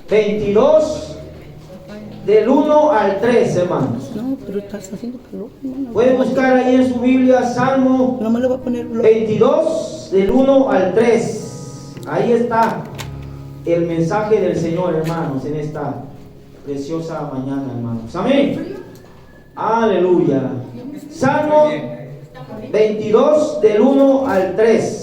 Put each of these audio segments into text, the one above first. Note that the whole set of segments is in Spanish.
22, del 1 al 3, hermanos. No, pero estás haciendo calor, hermano. Pueden buscar ahí en su Biblia Salmo No me lo va a poner 22, del 1 al 3. Ahí está el mensaje del Señor, hermanos, en esta preciosa mañana, hermanos. Amén. Aleluya. Salmo 22, del 1 al 3.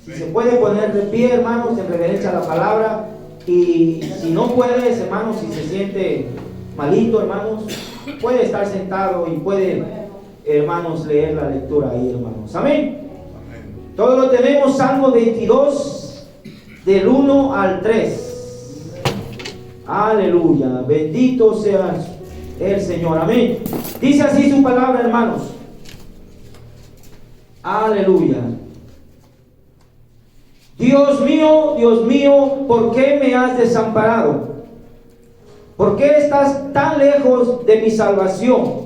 Si se puede poner de pie, hermanos, en reverencia a la palabra. Y si no puedes, hermanos, si se siente malito, hermanos, puede estar sentado y puede, hermanos, leer la lectura ahí, hermanos. Amén. Todo lo tenemos, Salmo 22, del 1 al 3. Aleluya. Bendito sea el Señor. Amén. Dice así su palabra, hermanos. Aleluya. Dios mío, ¿por qué me has desamparado? ¿Por qué estás tan lejos de mi salvación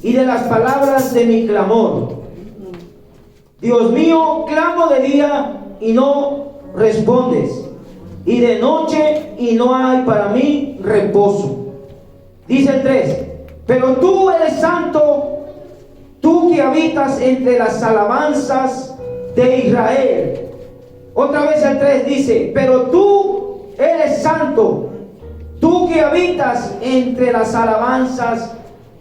y de las palabras de mi clamor? Dios mío, clamo de día y no respondes, y de noche y no hay para mí reposo. Dice el 3, pero tú eres santo, tú que habitas entre las alabanzas de Israel. Otra vez el 3 dice, pero tú eres santo, tú que habitas entre las alabanzas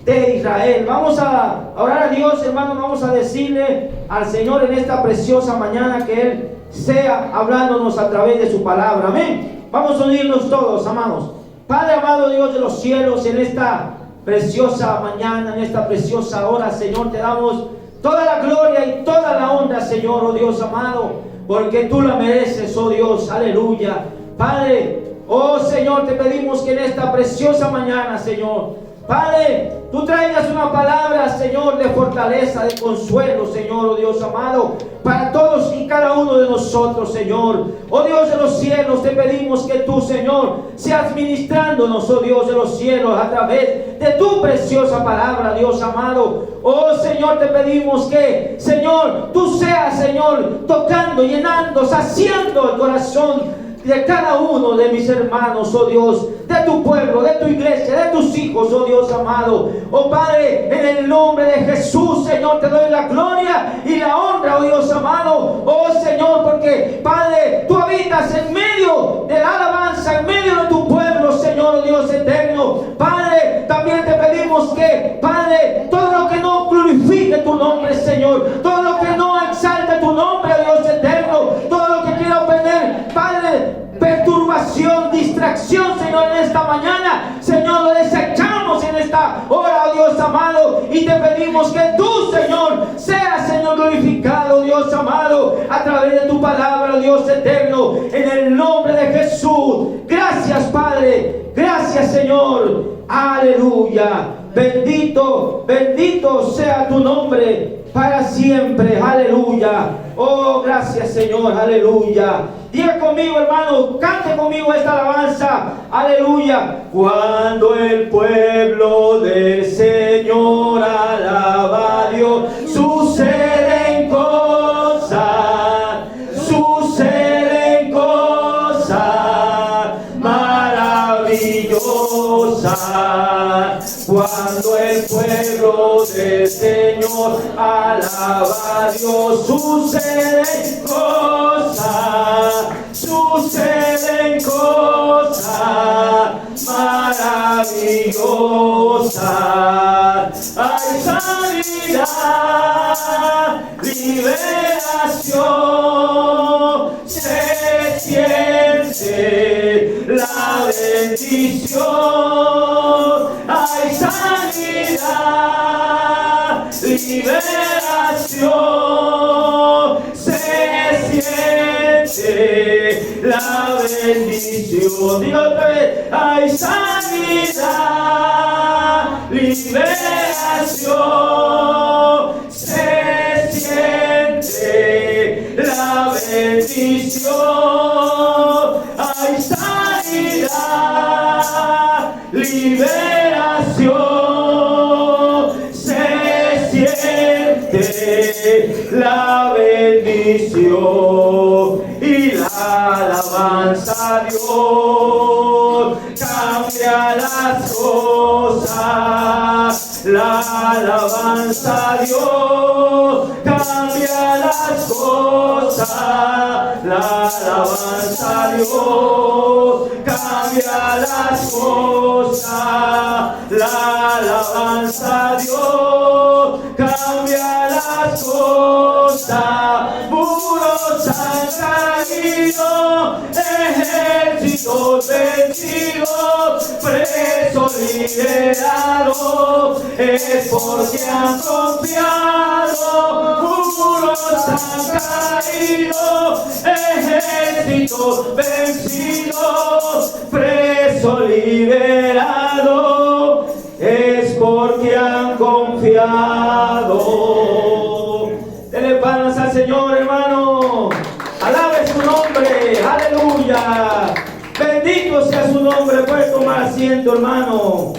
de Israel. Vamos a orar a Dios, hermano. Vamos a decirle al Señor en esta preciosa mañana que Él sea hablándonos a través de su palabra. Amén. Vamos a unirnos todos, amados. Padre amado, Dios de los cielos, en esta preciosa mañana, en esta preciosa hora, Señor, te damos toda la gloria y toda la honra, Señor, oh Dios amado, porque tú la mereces, oh Dios, aleluya. Padre, oh Señor, te pedimos que en esta preciosa mañana, Señor, Padre, tú traigas una palabra, Señor, de fortaleza, de consuelo, Señor, oh Dios amado, para todos y cada uno de nosotros, Señor. Oh Dios de los cielos, te pedimos que tú, Señor, seas ministrándonos, oh Dios de los cielos, a través de tu preciosa palabra, Dios amado. Oh Señor, te pedimos que, Señor, tú seas, Señor, tocando, llenando, saciando el corazón de cada uno de mis hermanos, oh Dios, de tu pueblo, de tu iglesia, de tus hijos, oh Dios amado. Oh Padre, en el nombre de Jesús, Señor, te doy la gloria y la honra, oh Dios amado. Oh Señor, porque Padre, tú habitas en medio de la alabanza, en medio de tu pueblo, Señor, oh Dios eterno. Padre, también te pedimos que, Padre, todo lo que no glorifique tu nombre, Señor, todo lo que no exalte tu nombre, oh Dios eterno, todo lo que quiera obtener, Padre, perturbación, distracción, Señor, en esta mañana, Señor, lo desechamos en esta hora, oh Dios amado, y te pedimos que tú, Señor, seas, Señor, glorificado, Dios amado, a través de tu palabra, oh Dios eterno, en el nombre de Jesús. Gracias, Padre, gracias, Señor, aleluya. Bendito, bendito sea tu nombre para siempre, aleluya. Oh, gracias, Señor, aleluya. Diga conmigo, hermano, cante conmigo esta alabanza, aleluya. Cuando el pueblo del Señor alaba a Dios, suceden cosas maravillosas. Cuando el pueblo del Señor alaba a Dios, suceden cosas maravillosas. Hay sanidad, liberación, se siente la bendición. Hay sanidad, liberación, se siente la bendición. Digo otra vez, hay sanidad, liberación, se siente la bendición. Hay sanidad, liberación, se siente la bendición y la alabanza a Dios cambia las cosas. La alabanza a Dios cambia las cosas. La alabanza a Dios cambia las cosas. La alabanza a Dios cambia las cosas. Muros han caído, ejércitos vencidos, presos liberados, es porque han confiado. Muros han caído, ejércitos vencidos, presos liberados, es porque han confiado. Dele palmas al Señor, hermano. Alabe su nombre. Aleluya. Bendito sea su nombre. Puede tomar asiento, hermano.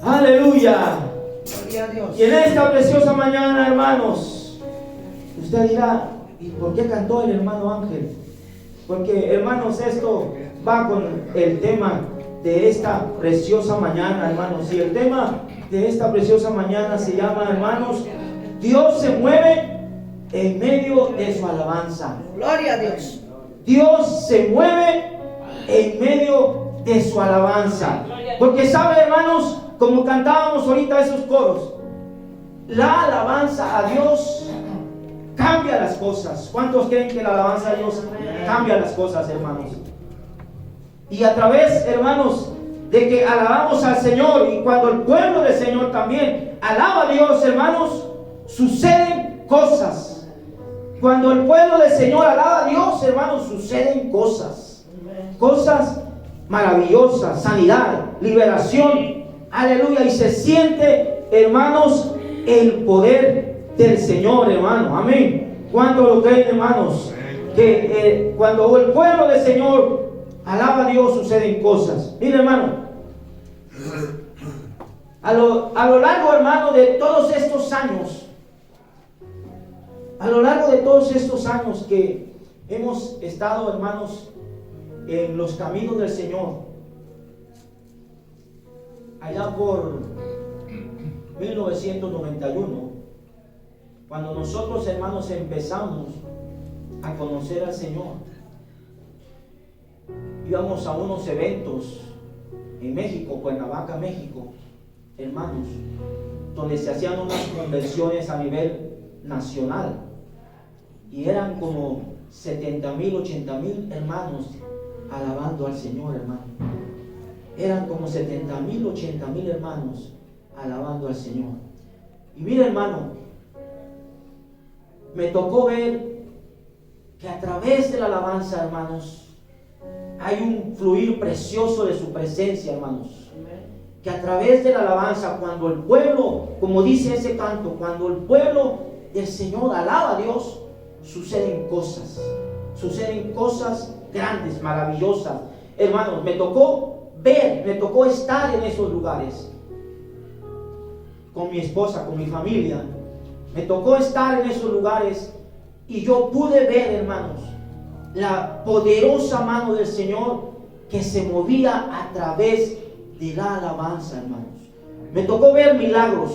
Aleluya. Gloria a Dios. Y en esta preciosa mañana, hermanos, usted dirá, ¿y por qué cantó el hermano Ángel? Porque, hermanos, esto va con el tema de esta preciosa mañana, hermanos. Y el tema de esta preciosa mañana se llama, hermanos, Dios se mueve en medio de su alabanza. Gloria a Dios. Dios se mueve en medio de su alabanza. Porque sabe, hermanos, como cantábamos ahorita esos coros, la alabanza a Dios cambia las cosas. ¿Cuántos creen que la alabanza a Dios cambia las cosas, hermanos? Y a través, hermanos, de que alabamos al Señor, y cuando el pueblo del Señor también alaba a Dios, hermanos, suceden cosas. Cuando el pueblo del Señor alaba a Dios, hermanos, suceden cosas. Cosas maravillosas, sanidad, liberación, aleluya. Y se siente, hermanos, el poder del Señor, hermano. Amén. ¿Cuánto lo creen, hermanos? Que cuando el pueblo del Señor alaba a Dios, suceden cosas. Mire, hermano, a lo largo, hermano, de todos estos años, a lo largo de todos estos años que hemos estado, hermanos, en los caminos del Señor, allá por 1991, cuando nosotros, hermanos, empezamos a conocer al Señor, íbamos a unos eventos en México, Cuernavaca, México, hermanos, donde se hacían unas convenciones a nivel nacional, y eran como 70,000, 80,000 hermanos alabando al Señor, hermano. Eran como 70,000, 80,000 hermanos alabando al Señor. Y mira, hermano, me tocó ver que a través de la alabanza, hermanos, hay un fluir precioso de su presencia, hermanos. Que a través de la alabanza, cuando el pueblo, como dice ese canto, cuando el pueblo del Señor alaba a Dios, suceden cosas grandes, maravillosas. Hermanos, me tocó ver, me tocó estar en esos lugares con mi esposa, con mi familia. Me tocó estar en esos lugares y yo pude ver, hermanos, la poderosa mano del Señor que se movía a través de la alabanza, hermanos. Me tocó ver milagros,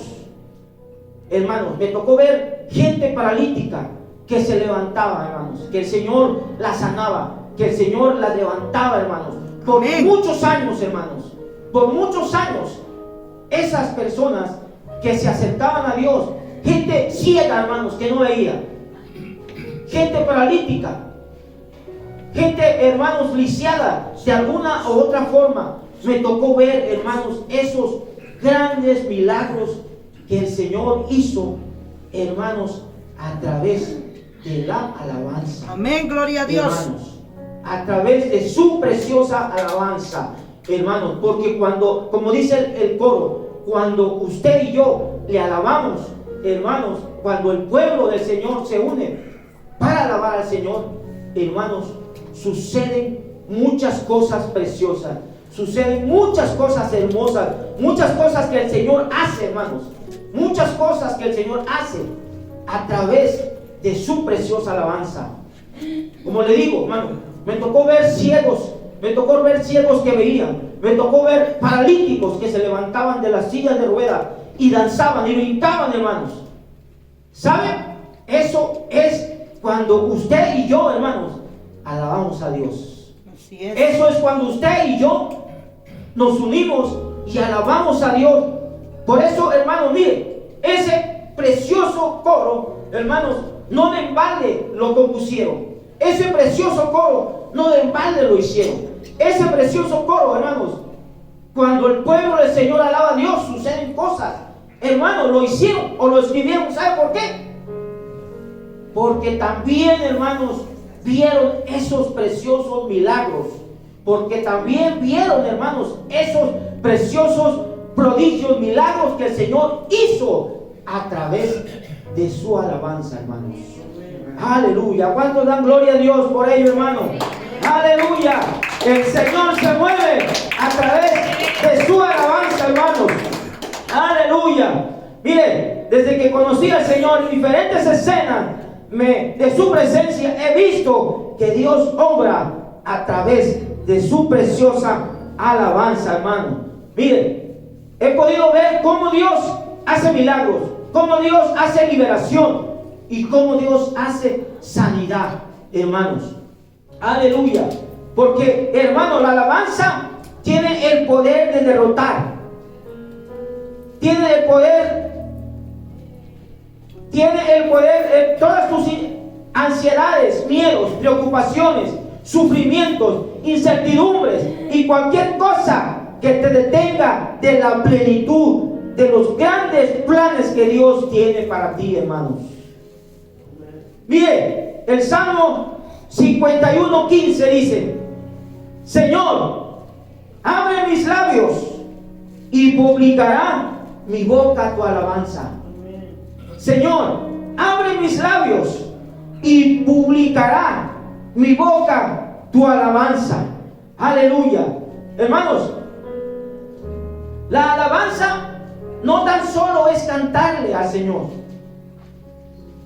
hermanos. Me tocó ver gente paralítica que se levantaba, hermanos, que el Señor la sanaba, que el Señor la levantaba, hermanos. Por muchos años, hermanos, por muchos años, esas personas que se acercaban a Dios, gente ciega, hermanos, que no veía, gente paralítica, gente, hermanos, lisiada de alguna u otra forma, me tocó ver, hermanos, esos grandes milagros que el Señor hizo, hermanos, a través de la alabanza. Amén, gloria a Dios. Hermanos, a través de su preciosa alabanza, hermanos, porque cuando, como dice el coro, cuando usted y yo le alabamos, hermanos, cuando el pueblo del Señor se une para alabar al Señor, hermanos, suceden muchas cosas preciosas, suceden muchas cosas hermosas, muchas cosas que el Señor hace, hermanos, muchas cosas que el Señor hace a través de su preciosa alabanza. Como le digo, hermano, me tocó ver ciegos, que veían, me tocó ver paralíticos que se levantaban de las sillas de ruedas y danzaban y brincaban, hermanos. ¿Saben? Eso es cuando usted y yo, hermanos, alabamos a Dios. Así es. Eso es cuando usted y yo nos unimos y alabamos a Dios. Por eso, hermanos, mire, ese precioso coro, hermanos, no de embalde lo compusieron. Ese precioso coro no de embalde lo hicieron. Ese precioso coro, hermanos, cuando el pueblo del Señor alaba a Dios, suceden cosas. Hermanos, lo hicieron o lo escribieron. ¿Sabe por qué? Porque también, hermanos, vieron esos preciosos milagros. Porque también vieron, hermanos, esos preciosos prodigios, milagros que el Señor hizo a través de su alabanza, hermanos. Aleluya. ¿Cuántos dan gloria a Dios por ello, hermano? Aleluya. El Señor se mueve a través de su alabanza, hermanos. Aleluya. Mire, desde que conocí al Señor en diferentes escenas de su presencia, he visto que Dios obra a través de su preciosa alabanza, hermano. Mire, he podido ver cómo Dios hace milagros, cómo Dios hace liberación y cómo Dios hace sanidad, hermanos. Aleluya. Porque, hermano, la alabanza tiene el poder de derrotar. Tiene el poder, todas tus ansiedades, miedos, preocupaciones, sufrimientos, incertidumbres y cualquier cosa que te detenga de la plenitud de los grandes planes que Dios tiene para ti, hermanos. Mire, el Salmo 51:15 dice: Señor, abre mis labios y publicará mi boca tu alabanza. Señor, abre mis labios y publicará mi boca tu alabanza. Aleluya. Hermanos, la alabanza no tan solo es cantarle al Señor,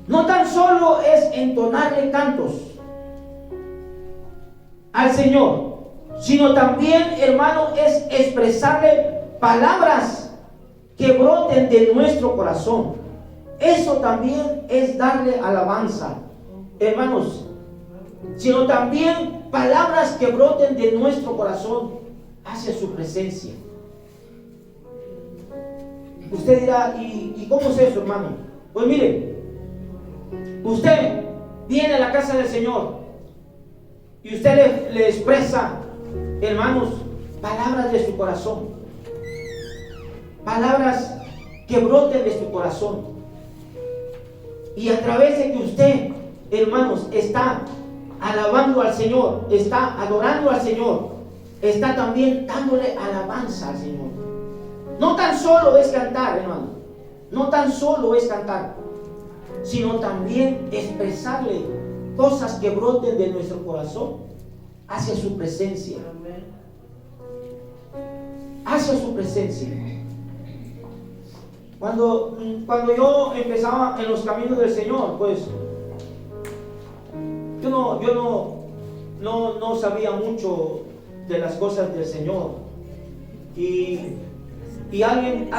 no tan solo es entonarle cantos al Señor, sino también, hermano, es expresarle palabras que broten de nuestro corazón. Eso también es darle alabanza, hermanos, sino también palabras que broten de nuestro corazón hacia su presencia. Usted dirá, ¿y cómo es eso, hermano? Pues mire, usted viene a la casa del Señor y usted le expresa, hermanos, palabras de su corazón, palabras que broten de su corazón. Y a través de que usted, hermanos, está alabando al Señor, está adorando al Señor, está también dándole alabanza al Señor. No tan solo es cantar, hermano, no tan solo es cantar, sino también expresarle cosas que broten de nuestro corazón hacia su presencia. Hacia su presencia. Cuando yo empezaba en los caminos del Señor, pues yo no sabía mucho de las cosas del Señor. Y alguien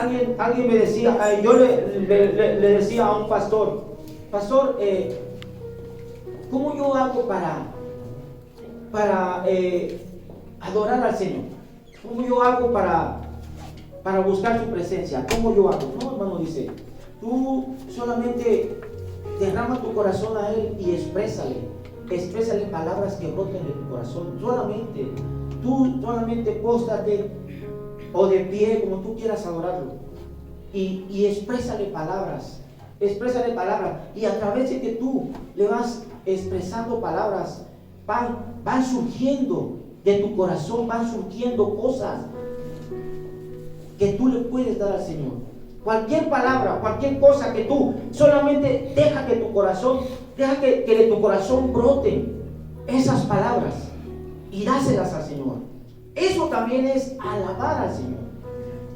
me decía, yo le decía a un pastor, ¿cómo yo hago para adorar al Señor? ¿Cómo yo hago para buscar su presencia? ¿Cómo yo hago? No, hermano, dice, tú solamente derrama tu corazón a Él y exprésale palabras que broten de tu corazón. Solamente póstrate o de pie, como tú quieras adorarlo, y exprésale palabras, y a través de que tú le vas expresando palabras, van surgiendo de tu corazón, van surgiendo cosas que tú le puedes dar al Señor. Cualquier palabra, cualquier cosa que tú solamente deja que de tu corazón broten esas palabras y dáselas al Señor. Eso también es alabar al Señor.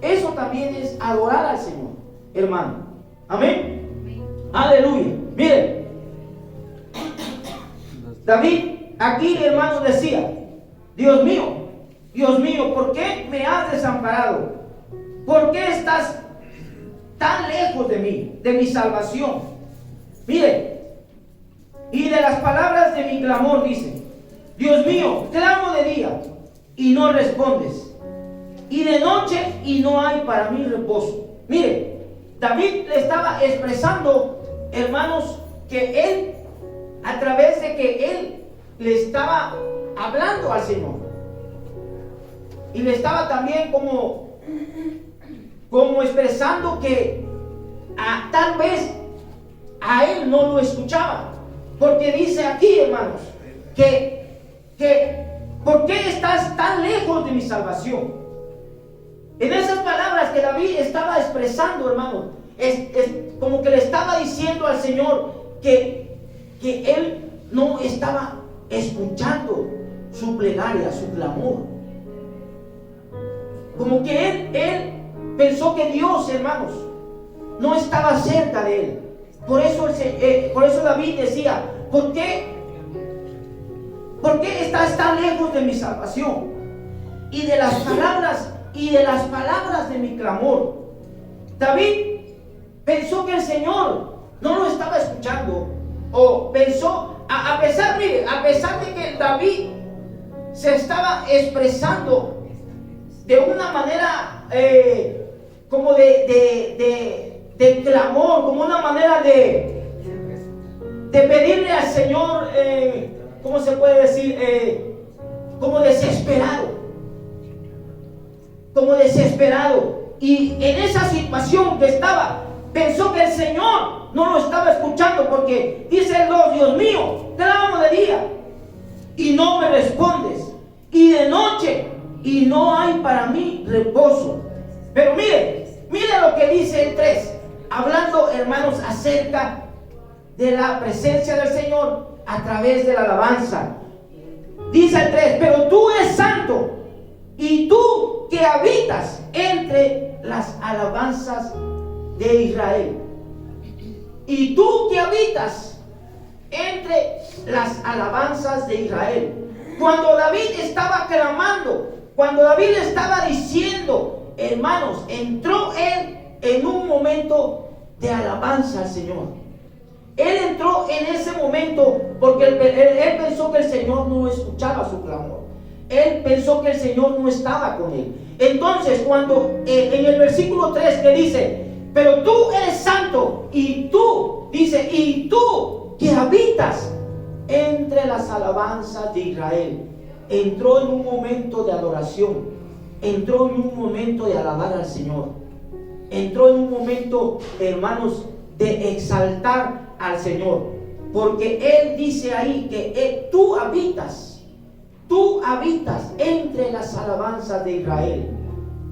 Eso también es adorar al Señor, hermano. Amén. Aleluya. Mire, David aquí, hermanos, decía: Dios mío, ¿por qué me has desamparado? ¿Por qué estás tan lejos de mí, de mi salvación? Mire, y de las palabras de mi clamor dice: Dios mío, clamo de día y no respondes, y de noche y no hay para mí reposo. Mire, David le estaba expresando, hermanos, que él, a través de que él le estaba hablando al Señor, y le estaba también como expresando que tal vez a él no lo escuchaba, porque dice aquí, hermanos, que ¿por qué estás tan lejos de mi salvación? En esas palabras que David estaba expresando, hermanos, es como que le estaba diciendo al Señor que él no estaba escuchando su plegaria, su clamor. Como que él pensó que Dios, hermanos, no estaba cerca de él. Por eso David decía: ¿por qué estás tan lejos de mi salvación? Y de las palabras de mi clamor. David pensó que el Señor no lo estaba escuchando, o pensó, a pesar de que David se estaba expresando de una manera como de clamor, como una manera de pedirle al Señor, ¿cómo se puede decir? Como desesperado. Y en esa situación que estaba, pensó que el Señor no lo estaba escuchando, porque dice el Dios mío, clamo de día y no me respondes, y de noche y no hay para mí reposo. Pero mire lo que dice el 3, hablando, hermanos, acerca de la presencia del Señor a través de la alabanza. Dice el 3: pero tú eres santo, y tú que habitas entre las alabanzas de Israel. Y tú que habitas entre las alabanzas de Israel. Cuando David estaba clamando, cuando David le estaba diciendo, hermanos, entró él en un momento de alabanza al Señor. Él entró en ese momento porque él pensó que el Señor no escuchaba su clamor. Él pensó que el Señor no estaba con él. Entonces, cuando en el versículo 3 que dice: pero tú eres santo, y tú, dice, y tú que habitas entre las alabanzas de Israel, entró en un momento de adoración, entró en un momento de alabar al Señor, entró en un momento, hermanos, de exaltar al Señor, porque Él dice ahí que tú habitas entre las alabanzas de Israel.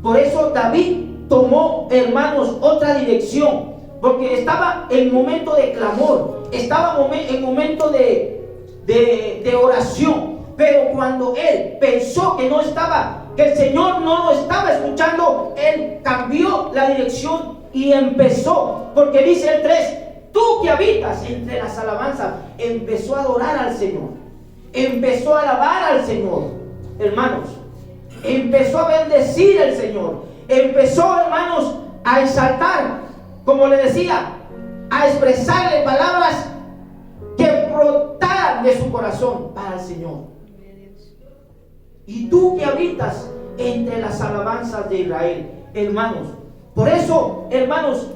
Por eso David tomó, hermanos, otra dirección, porque estaba en momento de clamor, estaba en momento de oración. Pero cuando él pensó que el Señor no lo estaba escuchando, él cambió la dirección y empezó, porque dice el 3: tú que habitas entre las alabanzas, empezó a adorar al Señor, empezó a alabar al Señor, hermanos, empezó a bendecir al Señor, empezó, hermanos, a exaltar, como le decía, a expresarle palabras que brotaran de su corazón para el Señor. Y tú que habitas entre las alabanzas de Israel, hermanos. Por eso, hermanos,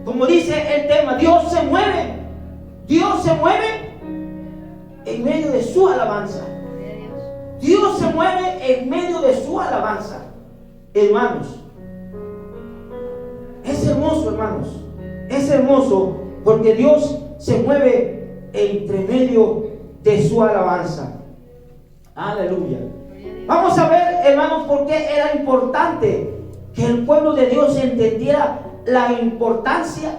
como dice el tema, Dios se mueve en medio de su alabanza. Dios se mueve en medio de su alabanza, hermanos. Es hermoso, hermanos, es hermoso, porque Dios se mueve entre medio de su alabanza. Aleluya. Vamos a ver, hermanos, por qué era importante que el pueblo de Dios entendiera la importancia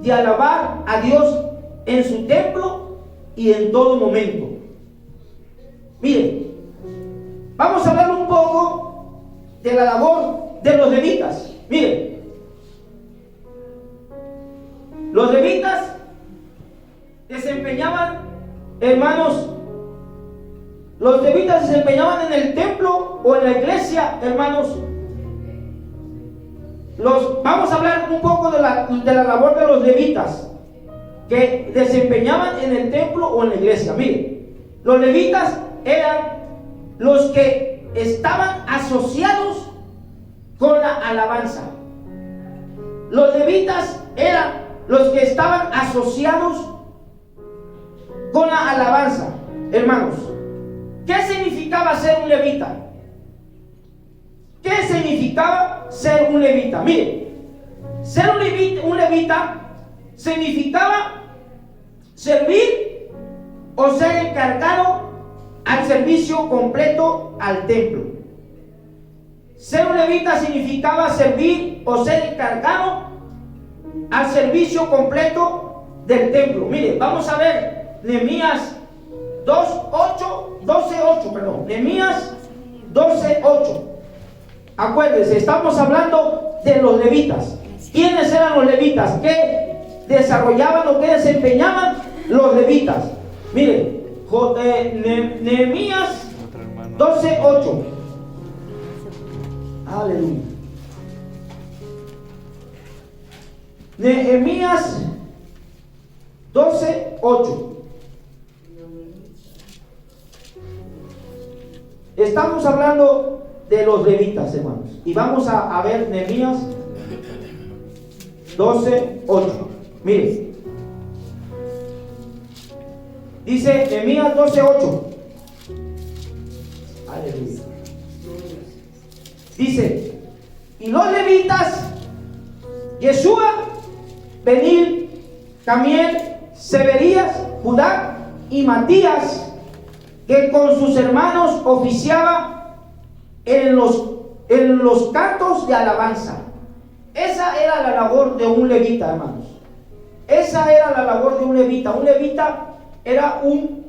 de alabar a Dios en su templo y en todo momento. Mire, vamos a hablar un poco de la labor de los levitas. Mire, los levitas desempeñaban hermanos, los levitas se desempeñaban en el templo o en la iglesia, hermanos. Vamos a hablar un poco de la labor de los levitas que desempeñaban en el templo o en la iglesia. Miren, los levitas eran los que estaban asociados con la alabanza. Los levitas eran los que estaban asociados con la alabanza, hermanos. ¿Qué significaba ser un levita? ¿Qué significaba ser un levita? Mire, ser un levita significaba servir o ser encargado al servicio completo al templo. Ser un levita significaba servir o ser encargado al servicio completo del templo. Mire, vamos a ver Nehemías 12:8, Nehemías 12:8. Acuérdense, estamos hablando de los levitas. ¿Quiénes eran los levitas? ¿Qué desarrollaban o qué desempeñaban los levitas? Miren, Nehemías 12:8. Aleluya. Nehemías 12:8. Estamos hablando de los levitas, hermanos. Y vamos a ver Nehemías 12:8. Miren. Dice Nehemías 12:8. Aleluya. Dice: y los levitas, Yeshua, Benil, Camiel, Severías, Judá y Matías, que con sus hermanos oficiaba en los cantos de alabanza. Esa era la labor de un levita, hermanos. Esa era la labor de un levita. Un levita era un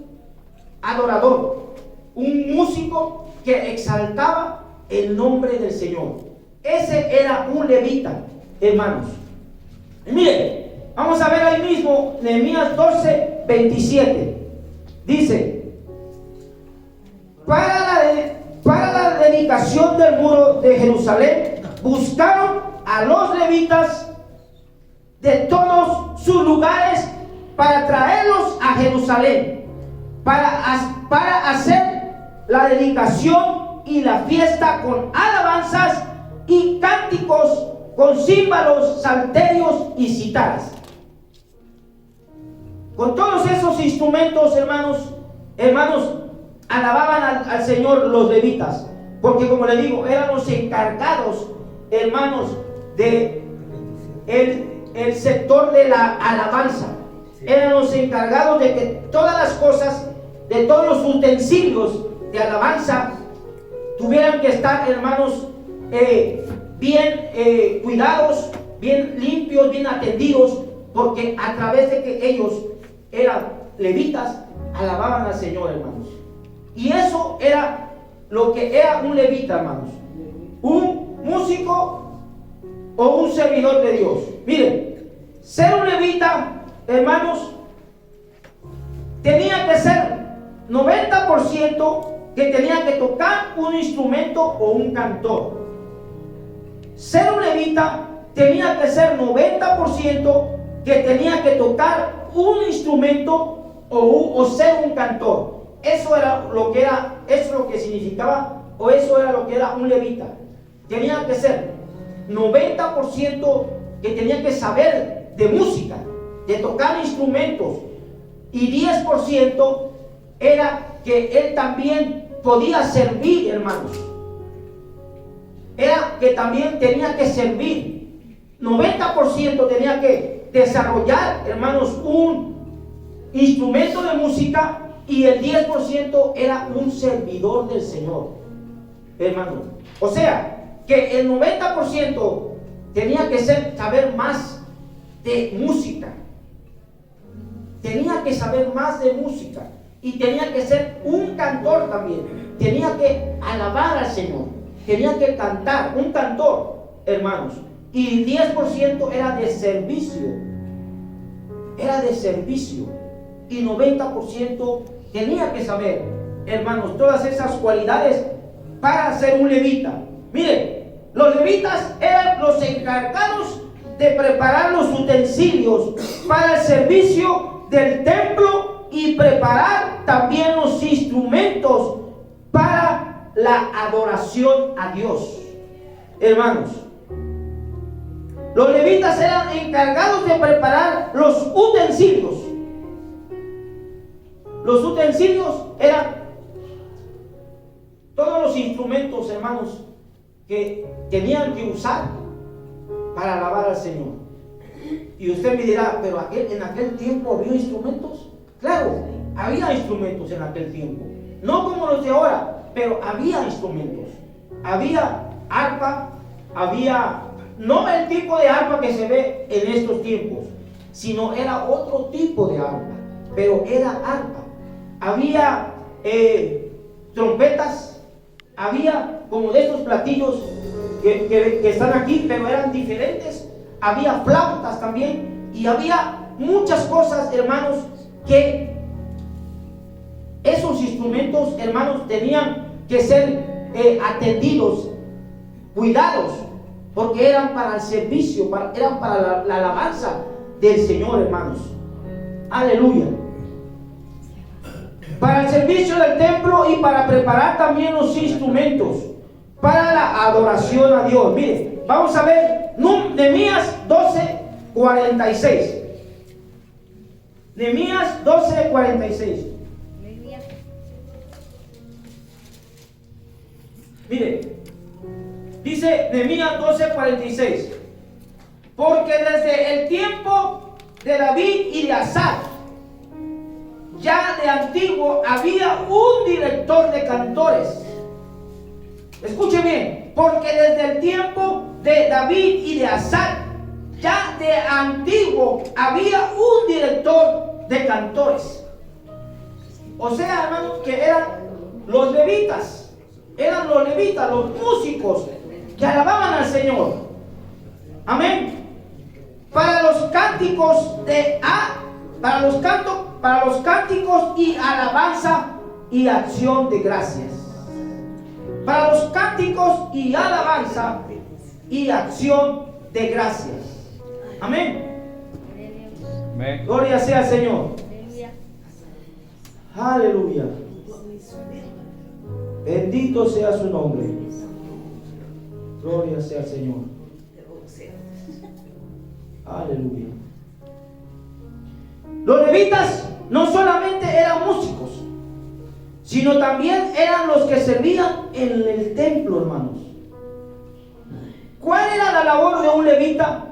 adorador, un músico que exaltaba el nombre del Señor. Ese era un levita, hermanos. Y miren, vamos a ver ahí mismo Nehemías 12:27. Dice: para la dedicación del muro de Jerusalén buscaron a los levitas de todos sus lugares para traerlos a Jerusalén para hacer la dedicación y la fiesta con alabanzas y cánticos, con címbalos, salterios y citaras. Con todos esos instrumentos, hermanos, alababan al Señor los levitas, porque como le digo, eran los encargados, hermanos, de el sector de la alabanza. Eran los encargados de que todas las cosas, de todos los utensilios de alabanza tuvieran que estar, hermanos, bien cuidados, bien limpios, bien atendidos, porque a través de que ellos eran levitas, alababan al Señor, hermanos. Y eso era lo que era un levita, hermanos: un músico o un servidor de Dios. Miren, ser un levita, hermanos, tenía que ser 90% que tenía que tocar un instrumento o un cantor. Ser un levita tenía que ser 90% que tenía que tocar un instrumento o ser un cantor. Eso era lo que era, eso es lo que significaba, o eso era lo que era un levita. Tenía que ser 90% que tenía que saber de música, de tocar instrumentos, y 10% era que él también podía servir, hermanos. Era que también tenía que servir. 90% tenía que desarrollar, hermanos, un instrumento de música, y el 10% era un servidor del Señor, hermano. O sea, que el 90% tenía que saber más de música. Tenía que saber más de música. Y tenía que ser un cantor también. Tenía que alabar al Señor. Tenía que cantar, un cantor, hermanos. Y el 10% era de servicio. Era de servicio. y 90% tenía que saber, hermanos, todas esas cualidades para ser un levita. Miren, los levitas eran los encargados de preparar los utensilios para el servicio del templo y preparar también los instrumentos para la adoración a Dios. Hermanos, los levitas eran encargados de preparar los utensilios. Los utensilios eran todos los instrumentos, hermanos, que tenían que usar para alabar al Señor. Y usted me dirá, pero en aquel tiempo había instrumentos. Claro, había instrumentos en aquel tiempo, no como los de ahora, pero había instrumentos. Había arpa, había, no el tipo de arpa que se ve en estos tiempos, sino era otro tipo de arpa, pero era arpa. Había trompetas, había como de estos platillos que están aquí, pero eran diferentes. Había flautas también, y había muchas cosas, hermanos, que esos instrumentos, hermanos, tenían que ser atendidos, cuidados, porque eran para el servicio, eran para la alabanza del Señor, hermanos. Aleluya. Para el servicio del templo y para preparar también los instrumentos para la adoración a Dios. Mire, vamos a ver Nehemías 12:46. Nehemías 12:46. Mire, dice Nehemías 12:46: porque desde el tiempo de David y de Asaf, ya de antiguo, había un director de cantores. Escuche bien, porque desde el tiempo de David y de Asaf, ya de antiguo, había un director de cantores. O sea, hermanos, que eran los levitas, los músicos que alababan al Señor. Amén. Para los cánticos para los cánticos y alabanza y acción de gracias. Para los cánticos y alabanza y acción de gracias. Amén. Amén. Gloria sea al Señor. Aleluya. Bendito sea su nombre. Gloria sea al Señor. Aleluya. Los levitas no solamente eran músicos, sino también eran los que servían en el templo, hermanos. ¿Cuál era la labor de un levita?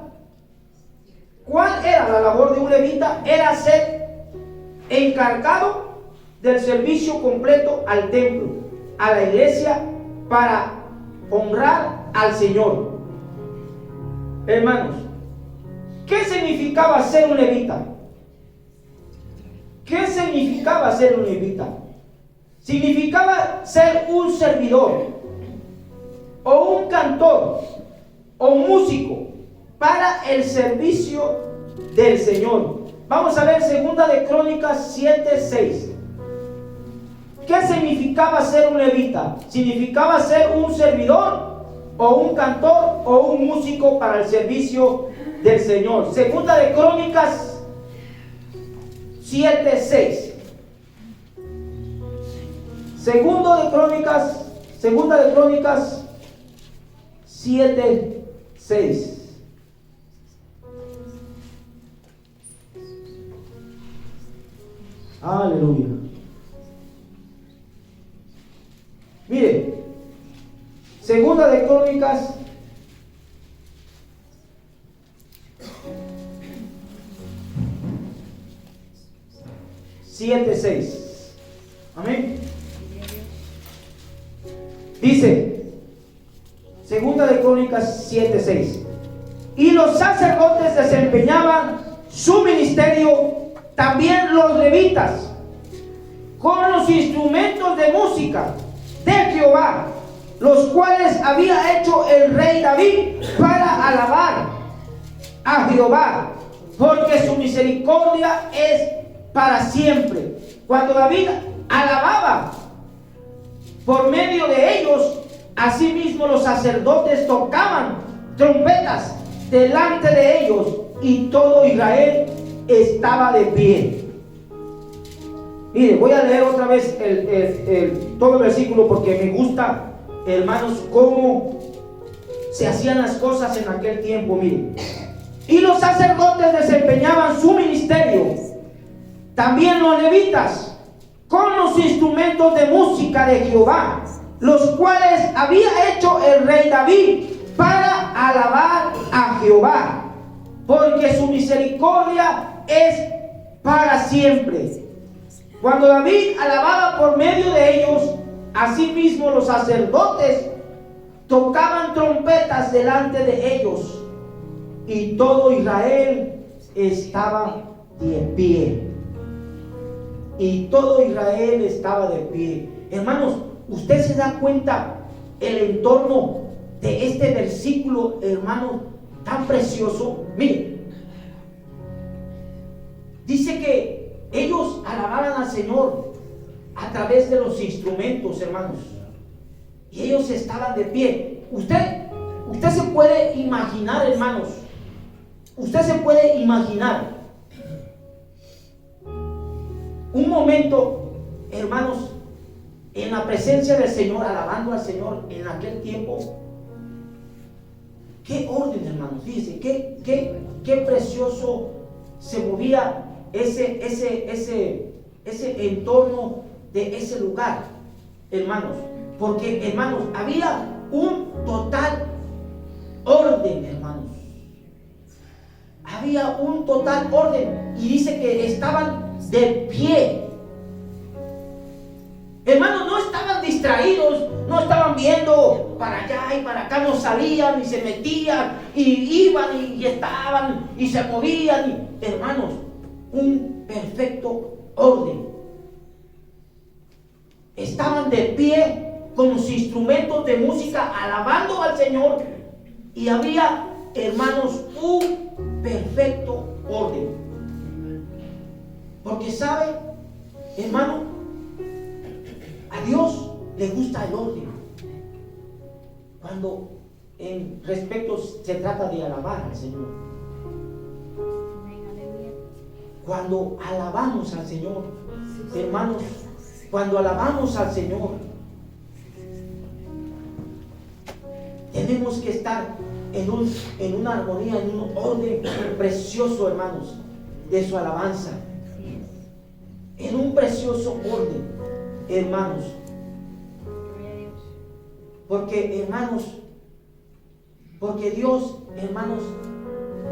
¿Cuál era la labor de un levita? Era ser encargado del servicio completo al templo, a la iglesia, para honrar al Señor. Hermanos, ¿qué significaba ser un levita? ¿Qué significaba ser un levita? Significaba ser un servidor, o un cantor, o músico para el servicio del Señor. Vamos a ver 2 de Crónicas 7:6. ¿Qué significaba ser un levita? Significaba ser un servidor, o un cantor, o un músico para el servicio del Señor. 2 de Crónicas 7:6. 2 de Crónicas 7:6. Aleluya. Mire, 2 de Crónicas 7:6. Amén. Dice 2 de Crónicas 7:6: y los sacerdotes desempeñaban su ministerio, también los levitas, con los instrumentos de música de Jehová, los cuales había hecho el rey David para alabar a Jehová, porque su misericordia es para siempre. Cuando David alababa, por medio de ellos, asimismo los sacerdotes tocaban trompetas delante de ellos y todo Israel estaba de pie. Mire, voy a leer otra vez todo el versículo porque me gusta, hermanos, cómo se hacían las cosas en aquel tiempo. Mire, y los sacerdotes desempeñaban su ministerio, también los levitas, con los instrumentos de música de Jehová, los cuales había hecho el rey David para alabar a Jehová, porque su misericordia es para siempre. Cuando David alababa por medio de ellos, asimismo los sacerdotes tocaban trompetas delante de ellos y todo Israel estaba de pie. Y todo Israel estaba de pie. Hermanos, usted se da cuenta el entorno de este versículo, hermano, tan precioso. Mire, dice que ellos alababan al Señor a través de los instrumentos, hermanos, y ellos estaban de pie. Usted se puede imaginar, hermanos, usted se puede imaginar un momento, hermanos, en la presencia del Señor, alabando al Señor en aquel tiempo. Qué orden, hermanos, fíjense, qué precioso se movía ese entorno de ese lugar, hermanos, porque, hermanos, había un total orden, hermanos, había un total orden, y dice que estaban de pie. Hermanos, no estaban distraídos, no estaban viendo para allá y para acá, no salían y se metían y iban y estaban y se movían. Hermanos, un perfecto orden. Estaban de pie con los instrumentos de música alabando al Señor, y había, hermanos, un perfecto orden. Porque sabe, hermano, a Dios le gusta el orden. Cuando en respecto se trata de alabar al Señor. Cuando alabamos al Señor, hermanos, cuando alabamos al Señor, tenemos que estar en una armonía, en un orden precioso, hermanos, de su alabanza. En un precioso orden, hermanos. Porque, hermanos, porque Dios, hermanos,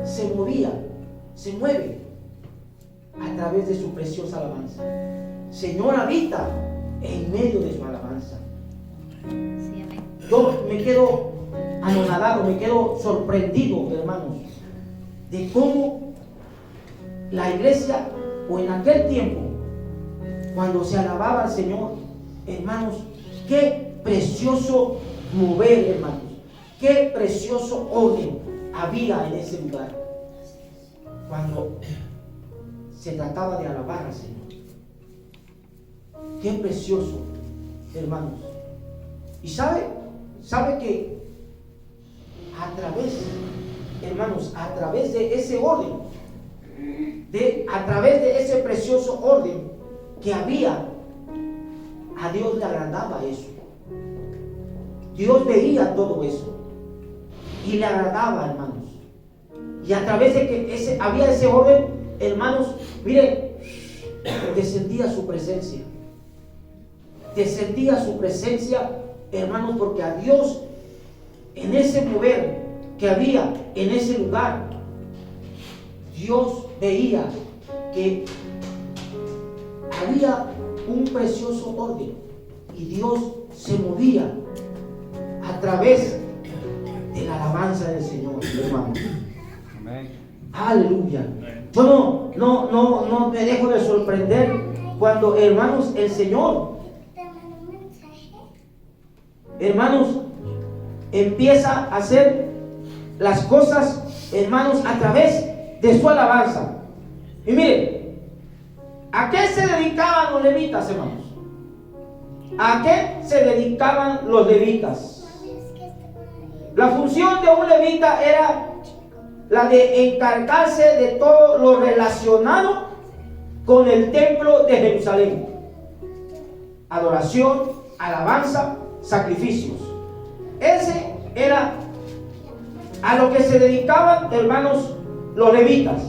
se mueve a través de su preciosa alabanza. Señor habita en medio de su alabanza. Yo me quedo anonadado, me quedo sorprendido, hermanos, de cómo la iglesia, o en aquel tiempo, cuando se alababa al Señor, hermanos, qué precioso mover, hermanos, qué precioso orden había en ese lugar cuando se trataba de alabar al Señor. Qué precioso, hermanos. Y sabe que a través, hermanos, a través de ese orden, a través de ese precioso orden que había, a Dios le agradaba eso. Dios veía todo eso y le agradaba, hermanos. Y a través de que había ese orden, hermanos, miren, descendía su presencia. Descendía su presencia, hermanos, porque a Dios, en ese mover que había en ese lugar, Dios veía que había un precioso orden y Dios se movía a través de la alabanza del Señor, hermano. Amén. Aleluya. Yo no me dejo de sorprender cuando, hermanos, el Señor, hermanos, empieza a hacer las cosas, hermanos, a través de su alabanza. Y miren, ¿A qué se dedicaban los levitas, hermanos? ¿A qué se dedicaban los levitas? La función de un levita era la de encargarse de todo lo relacionado con el templo de Jerusalén. Adoración, alabanza, sacrificios. Ese era a lo que se dedicaban, hermanos, los levitas.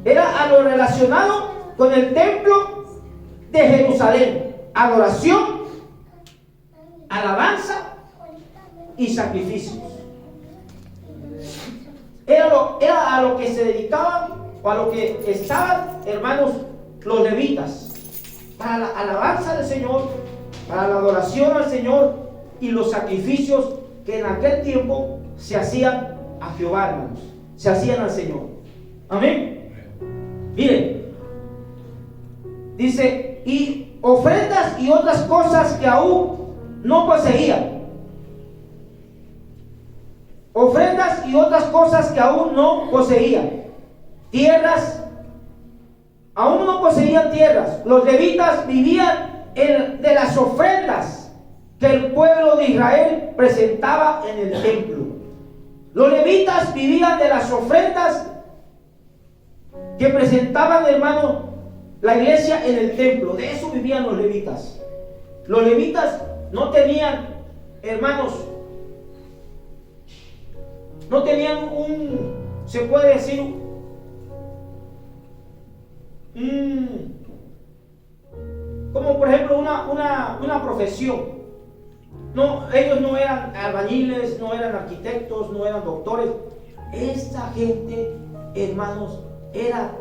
Era a lo relacionado con el templo de Jerusalén. Adoración, alabanza y sacrificios. Era a lo que se dedicaban, o a lo que estaban, hermanos, los levitas, para la alabanza del Señor, para la adoración al Señor y los sacrificios que en aquel tiempo se hacían a Jehová, hermanos, se hacían al Señor. Amén. Miren, dice, y ofrendas y otras cosas que aún no poseían. Ofrendas y otras cosas que aún no poseían. Tierras, aún no poseían tierras. Los levitas vivían de las ofrendas que el pueblo de Israel presentaba en el templo. Los levitas vivían de las ofrendas que presentaban, hermano, la iglesia en el templo. De eso vivían los levitas. Los levitas no tenían, hermanos, no tenían se puede decir, como por ejemplo una profesión. No, ellos no eran albañiles, no eran arquitectos, no eran doctores. Esta gente, hermanos, era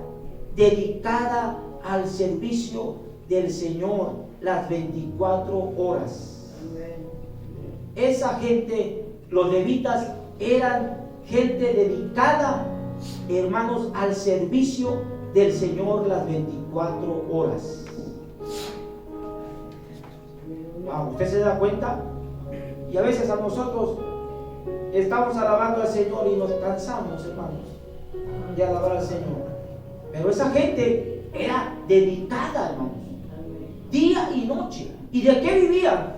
dedicada al servicio del Señor las 24 horas. Esa gente, los levitas, eran gente dedicada, hermanos, al servicio del Señor las 24 horas. Wow, ¿usted se da cuenta? Y a veces a nosotros estamos alabando al Señor y nos cansamos, hermanos, de alabar al Señor. Pero esa gente era dedicada, hermanos, día y noche. ¿Y de qué vivían?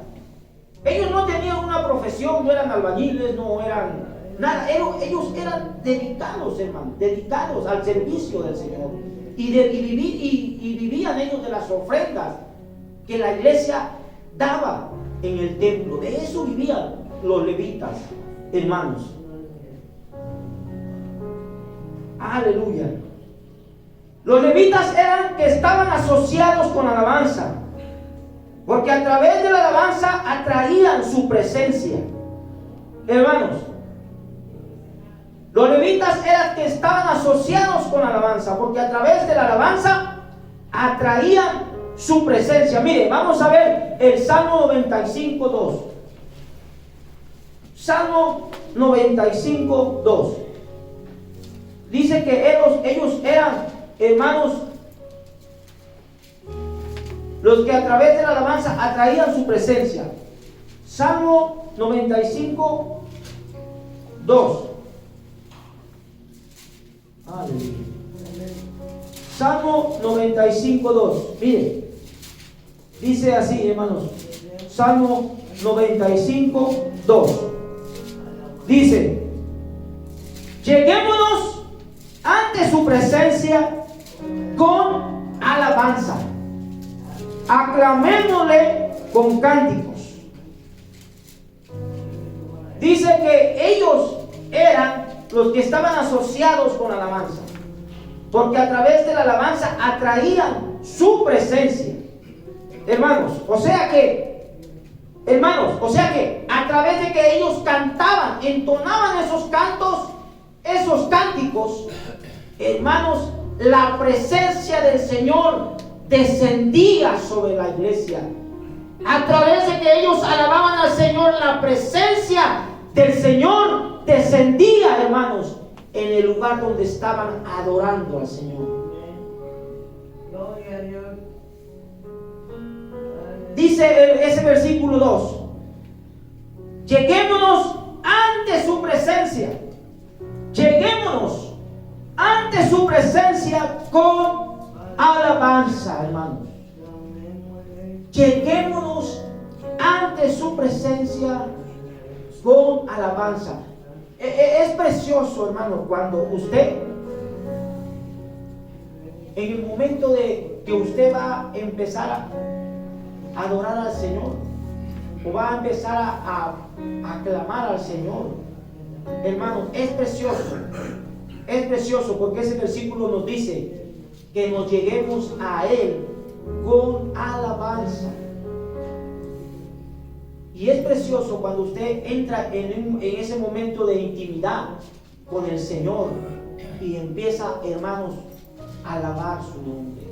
Ellos no tenían una profesión, no eran albañiles, no eran nada. Ellos eran dedicados, hermanos, dedicados al servicio del Señor. Y vivían ellos de las ofrendas que la iglesia daba en el templo. De eso vivían los levitas, hermanos. Aleluya. Los levitas eran que estaban asociados con la alabanza, porque a través de la alabanza atraían su presencia. Hermanos, los levitas eran que estaban asociados con la alabanza, porque a través de la alabanza atraían su presencia. Mire, vamos a ver el Salmo 95:2. Salmo 95:2. Dice que ellos eran, hermanos, los que a través de la alabanza atraían su presencia. Salmo 95:2. Aleluya. Salmo 95:2. Mire, dice así, hermanos. Salmo 95:2. Dice: lleguémonos ante su presencia con alabanza, aclamémosle con cánticos. Dice que ellos eran los que estaban asociados con la alabanza, porque a través de la alabanza atraían su presencia. Hermanos, o sea que a través de que ellos cantaban, entonaban esos cantos, esos cánticos, hermanos, la presencia del Señor descendía sobre la iglesia. A través de que ellos alababan al Señor, la presencia del Señor descendía, hermanos, en el lugar donde estaban adorando al Señor. Gloria a Dios. Dice ese versículo 2: lleguémonos ante su presencia. Lleguémonos ante su presencia con alabanza, hermanos. Lleguémonos ante su presencia con alabanza. Es precioso, hermano, cuando usted, en el momento de que usted va a empezar a adorar al Señor, o va a empezar a aclamar al Señor, hermano, es precioso porque ese versículo nos dice que nos lleguemos a Él con alabanza. Y es precioso cuando usted entra en ese momento de intimidad con el Señor y empieza, hermanos, a alabar su nombre.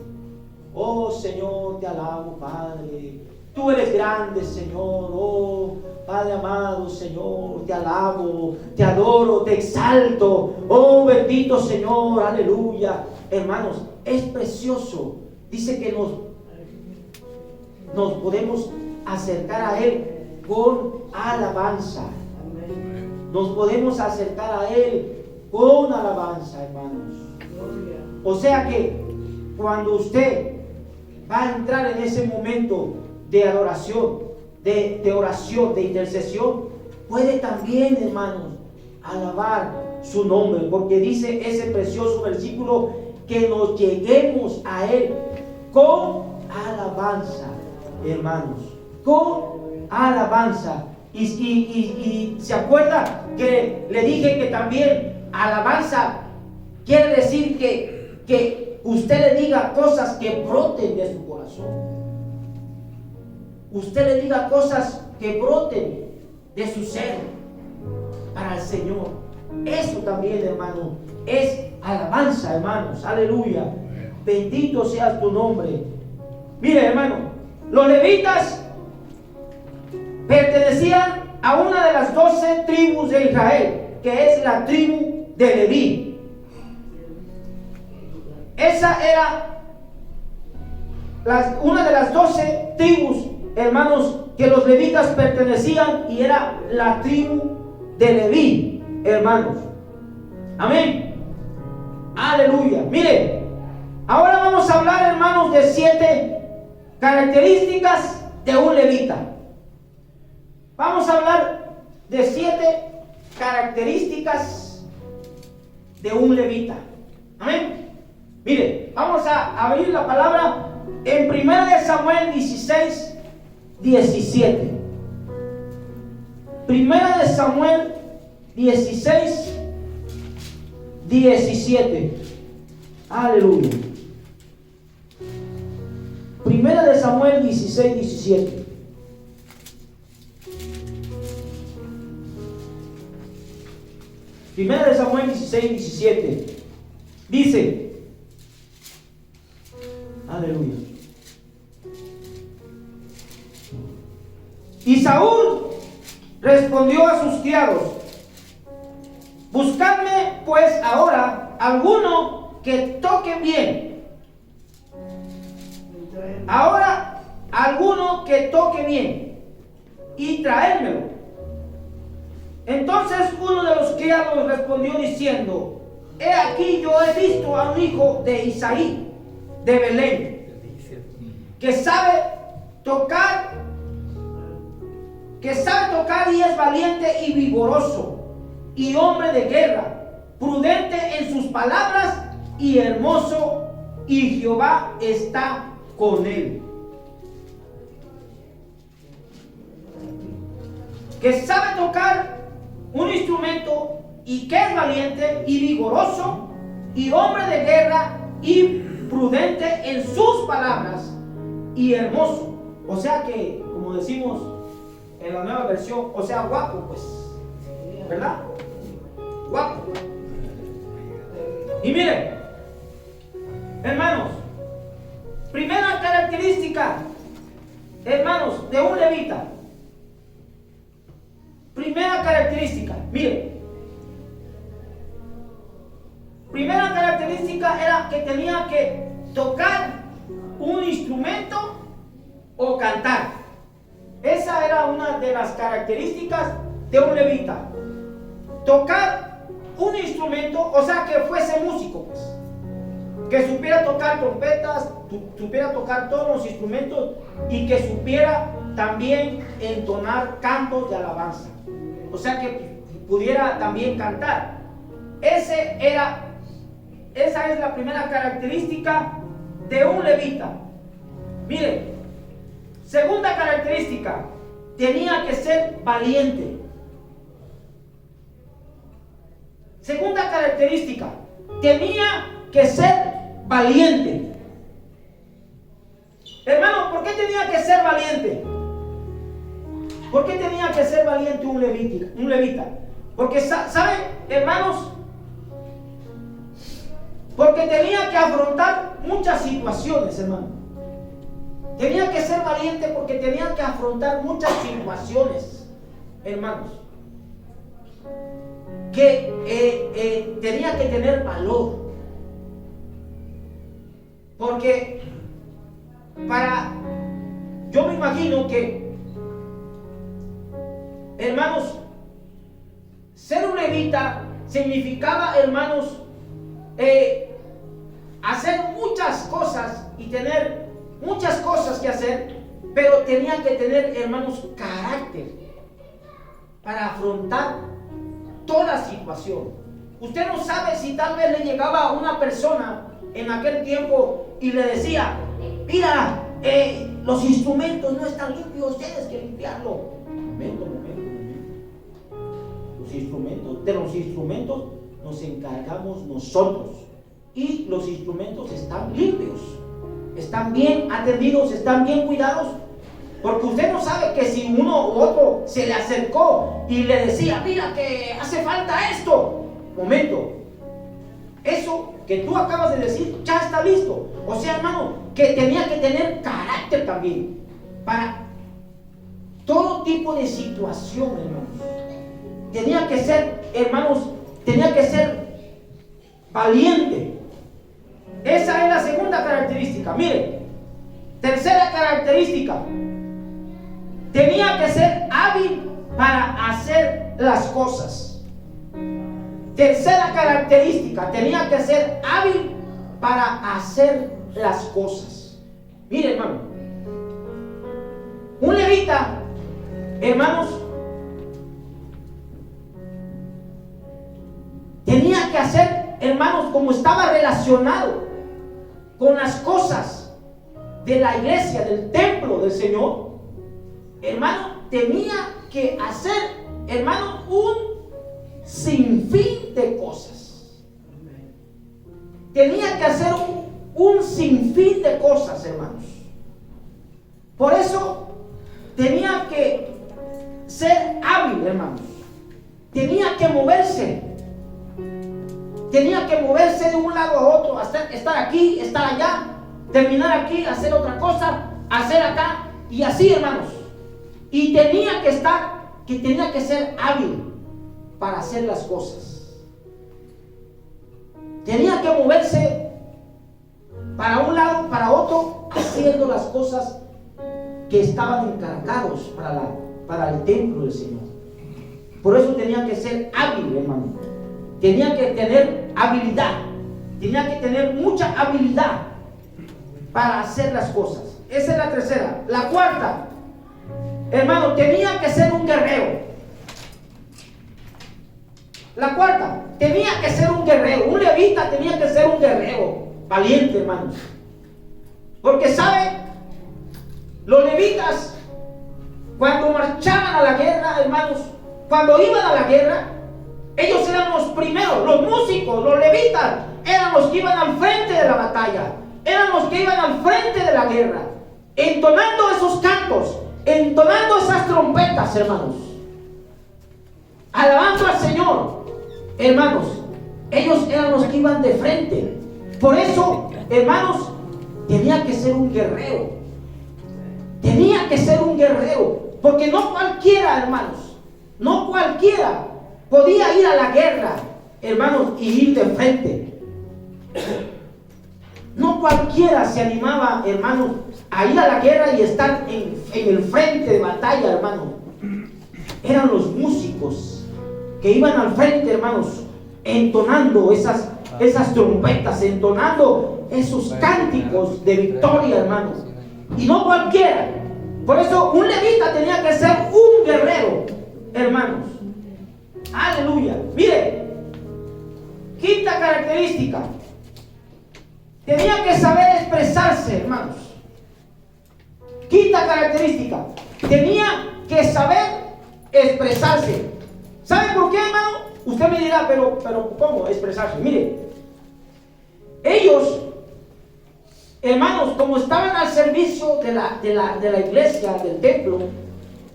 Oh Señor, te alabo, Padre. Tú eres grande, Señor. Oh Padre amado, Señor, te alabo, te adoro, te exalto. Oh bendito Señor, aleluya. Hermanos, es precioso. Dice que nos podemos acercar a Él con alabanza. Nos podemos acercar a Él con alabanza, hermanos. O sea que cuando usted va a entrar en ese momento de adoración, de oración, de intercesión, puede también, hermanos, alabar su nombre, porque dice ese precioso versículo que nos lleguemos a Él con alabanza, hermanos, con alabanza. Y se acuerda que le dije que también alabanza quiere decir que usted le diga cosas que broten de su corazón. Usted le diga cosas que broten de su ser para el Señor. Eso también, hermano, es alabanza, hermanos. Aleluya. Bendito sea tu nombre. Mire, hermano, los levitas pertenecían a una de las 12 tribus de Israel, que es la tribu de Leví. Esa era una de las 12 tribus, hermanos, que los levitas pertenecían, y era la tribu de Leví, hermanos. Amén. Aleluya. Mire, ahora vamos a hablar, hermanos, de 7 características de un levita. Vamos a hablar de 7 características de un levita. Amén. Mire, vamos a abrir la palabra en 1 Samuel 16, 17. 1 Samuel 16, 17. Aleluya. 1 Samuel 16, 17. Primera de Samuel 16, 17. Dice, aleluya. Y Saúl respondió a sus criados: buscadme pues ahora alguno que toque bien. Ahora alguno que toque bien y traédmelo. Entonces uno de los criados respondió diciendo: he aquí, yo he visto a un hijo de Isaí de Belén, que sabe tocar y es valiente y vigoroso, y hombre de guerra, prudente en sus palabras y hermoso, y Jehová está con él. Que sabe tocar un instrumento y que es valiente y vigoroso y hombre de guerra y prudente en sus palabras y hermoso. O sea que, como decimos en la nueva versión, o sea, guapo, pues, ¿verdad? Guapo. Y miren, hermanos, primera característica, hermanos, de un levita. Primera característica, miren. Primera característica era que tenía que tocar un instrumento o cantar. Esa era una de las características de un levita. Tocar un instrumento, o sea, que fuese músico, pues. que supiera tocar trompetas, supiera tocar todos los instrumentos y que supiera también entonar cantos de alabanza. O sea, que pudiera también cantar. Esa es la primera característica de un levita. Mire, segunda característica, tenía que ser valiente. Segunda característica, tenía que ser valiente. Hermano, ¿por qué tenía que ser valiente? ¿Por qué tenía que ser valiente un levita? Porque, ¿saben, hermanos? Porque tenía que afrontar muchas situaciones, hermano. Tenía que ser valiente porque tenía que afrontar muchas situaciones, hermanos. Que tenía que tener valor. Porque yo me imagino que, hermanos, ser un levita significaba, hermanos, hacer muchas cosas y tener muchas cosas que hacer, pero tenía que tener, hermanos, carácter para afrontar toda situación. Usted no sabe si tal vez le llegaba a una persona en aquel tiempo y le decía: mira, los instrumentos no están limpios, tienes que limpiarlo. Momento. De los instrumentos nos encargamos nosotros, y los instrumentos están limpios, están bien atendidos, están bien cuidados, porque usted no sabe que si uno u otro se le acercó y le decía: mira que hace falta esto. Momento, eso que tú acabas de decir ya está listo. O sea, hermano, que tenía que tener carácter también para todo tipo de situación, hermanos. Tenía que ser, hermanos, tenía que ser valiente. Esa es la segunda característica. Mire, tercera característica, tenía que ser hábil para hacer las cosas. Tercera característica, tenía que ser hábil para hacer las cosas. Mire, hermano, un levita, hermanos, tenía que hacer, hermanos, como estaba relacionado con las cosas de la iglesia, del templo del Señor, hermano, tenía que hacer, hermano, un sinfín de cosas. Tenía que hacer un sinfín de cosas, hermanos. Por eso tenía que ser hábil, hermanos. Tenía que moverse. Tenía que moverse de un lado a otro, estar aquí, estar allá, terminar aquí, hacer otra cosa, hacer acá, y así, hermanos. Y tenía que ser hábil para hacer las cosas. Tenía que moverse para un lado, para otro, haciendo las cosas que estaban encargados para el templo del Señor. Por eso tenía que ser hábil, hermano. Tenía que tener habilidad. Tenía que tener mucha habilidad para hacer las cosas. Esa es la tercera. La cuarta, hermano, tenía que ser un guerrero. La cuarta, tenía que ser un guerrero. Un levita tenía que ser un guerrero valiente, hermanos. Porque, ¿sabe? Los levitas, cuando marchaban a la guerra, hermanos, cuando iban a la guerra, ellos eran los primeros. Los músicos, los levitas, eran los que iban al frente de la batalla. Eran los que iban al frente de la guerra, entonando esos cantos, entonando esas trompetas, hermanos, alabando al Señor. Hermanos, ellos eran los que iban de frente. Por eso, hermanos, tenía que ser un guerrero. Tenía que ser un guerrero. Porque no cualquiera, hermanos, no cualquiera podía ir a la guerra, hermanos, y ir de frente. No cualquiera se animaba, hermanos, a ir a la guerra y estar en el frente de batalla, hermanos. Eran los músicos que iban al frente, hermanos, entonando esas esas trompetas, entonando esos cánticos de victoria, hermanos. Y no cualquiera. Por eso un levita tenía que ser un guerrero, hermanos. Aleluya. Mire, quinta característica: tenía que saber expresarse, hermanos. Quinta característica: tenía que saber expresarse. ¿Sabe por qué, hermano? Usted me dirá, pero ¿cómo expresarse? Mire, ellos, hermanos, como estaban al servicio de la iglesia, del templo,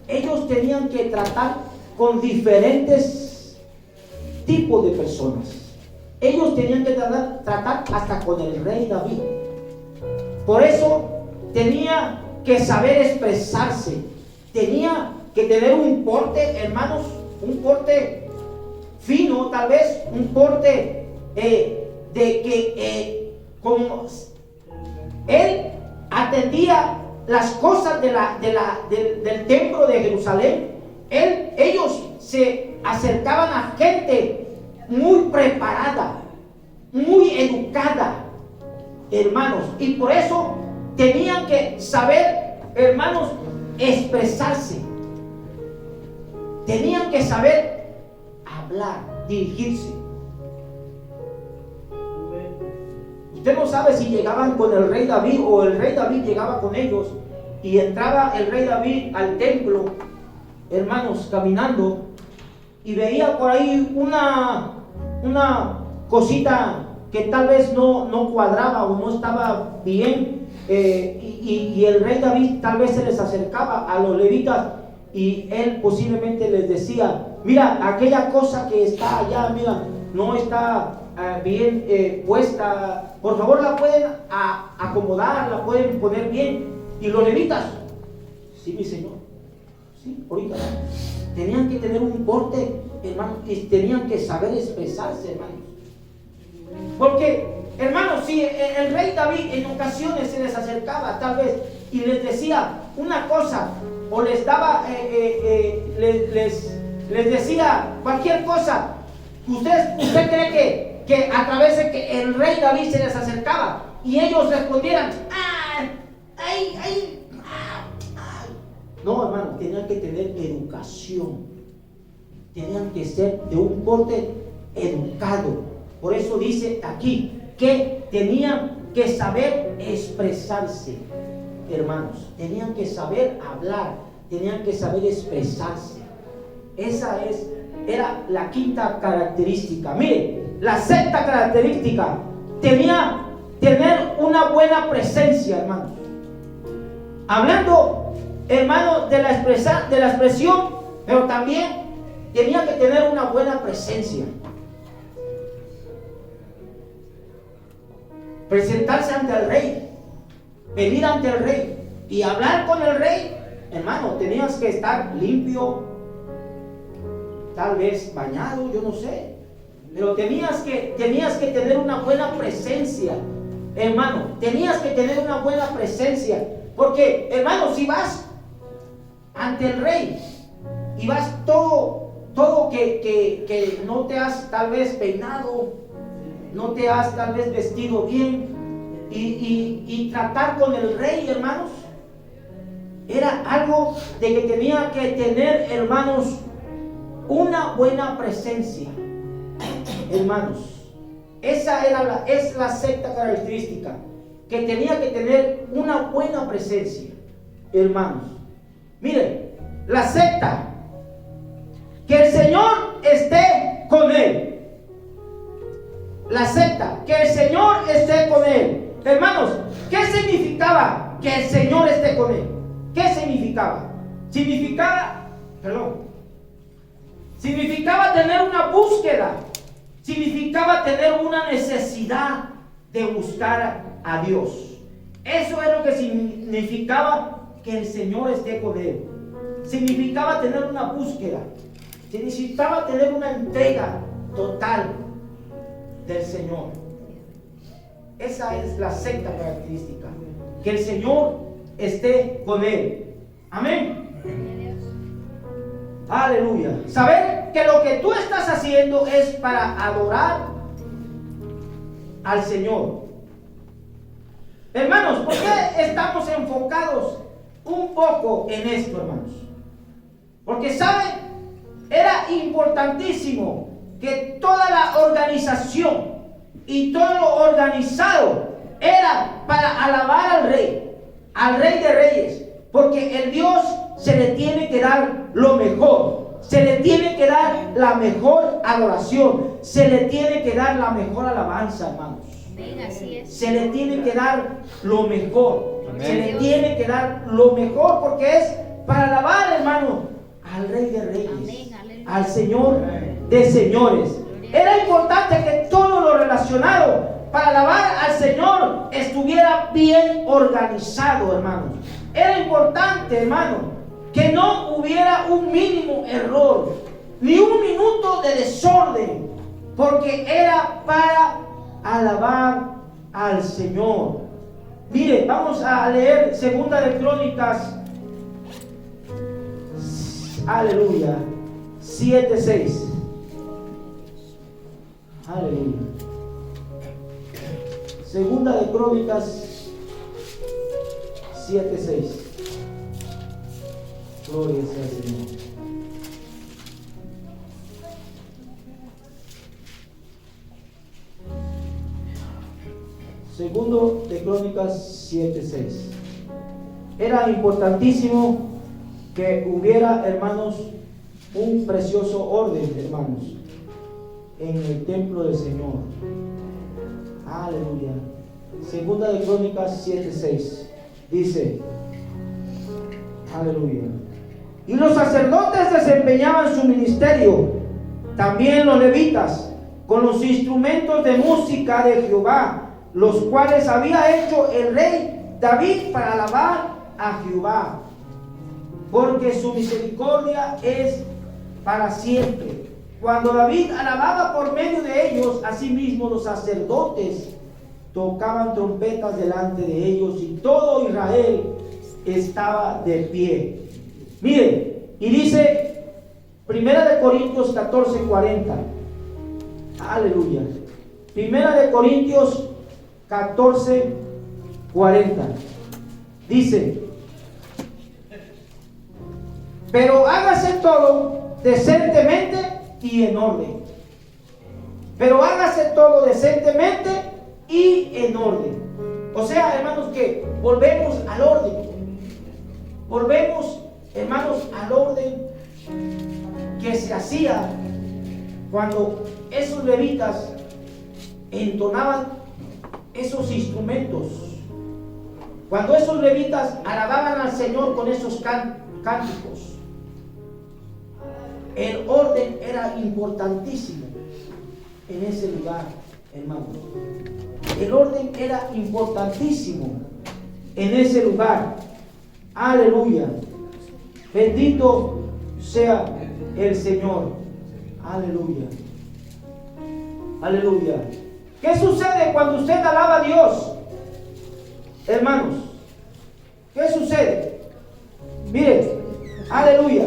ellos tenían que tratar con diferentes tipos de personas. Ellos tenían que tratar hasta con el rey David. Por eso tenía que saber expresarse. Tenía que tener un porte, hermanos, un porte fino, tal vez, un porte de que como él atendía las cosas del templo de Jerusalén, ellos se acercaban a gente muy preparada, muy educada, hermanos, y por eso tenían que saber, hermanos, expresarse. Tenían que saber hablar, dirigirse. Usted no sabe si llegaban con el rey David o el rey David llegaba con ellos, y entraba el rey David al templo, hermanos, caminando, y veía por ahí una cosita que tal vez no cuadraba o no estaba bien, y el rey David tal vez se les acercaba a los levitas y él posiblemente les decía: mira, aquella cosa que está allá, mira, no está bien puesta, por favor la pueden acomodar, la pueden poner bien. Y los levitas: sí, mi señor, sí, ahorita. Tenían que tener un porte, hermanos, y tenían que saber expresarse, hermanos. Porque, hermanos, si el rey David en ocasiones se les acercaba tal vez y les decía una cosa, o les daba, les decía cualquier cosa, ¿usted cree que a través de que el rey David se les acercaba y ellos respondieran: no, hermano, tenían que tener educación, tenían que ser de un porte educado. Por eso dice aquí que tenían que saber expresarse, hermanos, tenían que saber hablar, tenían que saber expresarse. Esa era la quinta característica. Mire, la sexta característica: tenía tener una buena presencia, hermanos. Hablando, hermanos, de la expresión, pero también tenía que tener una buena presencia. Presentarse ante el rey, venir ante el rey y hablar con el rey, hermano, tenías que estar limpio, tal vez bañado, yo no sé, pero tenías que tener una buena presencia, hermano, tenías que tener una buena presencia, porque, hermano, si vas ante el rey y vas todo que no te has tal vez peinado, no te has tal vez vestido bien, y tratar con el rey, hermanos, era algo de que tenía que tener, hermanos, una buena presencia, hermanos. Esa es la sexta característica, que tenía que tener una buena presencia, hermanos. Miren, la sexta: que el Señor esté con él. La sexta: que el Señor esté con él. Hermanos, ¿qué significaba que el Señor esté con él? ¿Qué significaba? Significaba tener una búsqueda, significaba tener una necesidad de buscar a Dios. Eso es lo que significaba que el Señor esté con él. Significaba tener una búsqueda, significaba tener una entrega total del Señor. Esa es la sexta característica: que el Señor esté con él. Amén. Aleluya. Saber que lo que tú estás haciendo es para adorar al Señor. Hermanos, ¿por qué estamos enfocados un poco en esto, hermanos? Porque, ¿saben? Era importantísimo que toda la organización y todo lo organizado era para alabar al Rey de Reyes, porque el Dios se le tiene que dar lo mejor, se le tiene que dar la mejor adoración, se le tiene que dar la mejor alabanza, hermanos. Así es. Se le tiene que dar lo mejor. Amén. Se le tiene que dar lo mejor, porque es para alabar, hermano, al Rey de Reyes, Amén, aleluya. al Señor de señores. Era importante que todo lo relacionado para alabar al Señor estuviera bien organizado, hermanos. Era importante, hermano, que no hubiera un mínimo error, ni un minuto de desorden, porque era para alabar al Señor. Mire, vamos a leer Segunda de Crónicas, aleluya, 7:6. Aleluya. Segunda de Crónicas 7:6. Gloria sea al Señor. Segundo de Crónicas 7:6. Era importantísimo que hubiera, hermanos, un precioso orden, hermanos, en el templo del Señor. Aleluya. Segunda de Crónicas 7:6 dice, aleluya, y los sacerdotes desempeñaban su ministerio, también los levitas, con los instrumentos de música de Jehová, los cuales había hecho el rey David para alabar a Jehová, porque su misericordia es para siempre. Cuando David alababa por medio de ellos, asimismo los sacerdotes tocaban trompetas delante de ellos, y todo Israel estaba de pie. Miren, y dice Primera de Corintios 14:40. Aleluya. Primera de Corintios 14:40. Dice: pero hágase todo decentemente y en orden. Pero hágase todo decentemente y en orden. O sea, hermanos, que volvemos al orden. Volvemos, hermanos, al orden que se hacía cuando esos levitas entonaban esos instrumentos. Cuando esos levitas alababan al Señor con esos cánticos. El orden era importantísimo en ese lugar, hermanos. El orden era importantísimo en ese lugar. Aleluya. Bendito sea el Señor. Aleluya. Aleluya. ¿Qué sucede cuando usted alaba a Dios, hermanos? ¿Qué sucede? Mire, aleluya.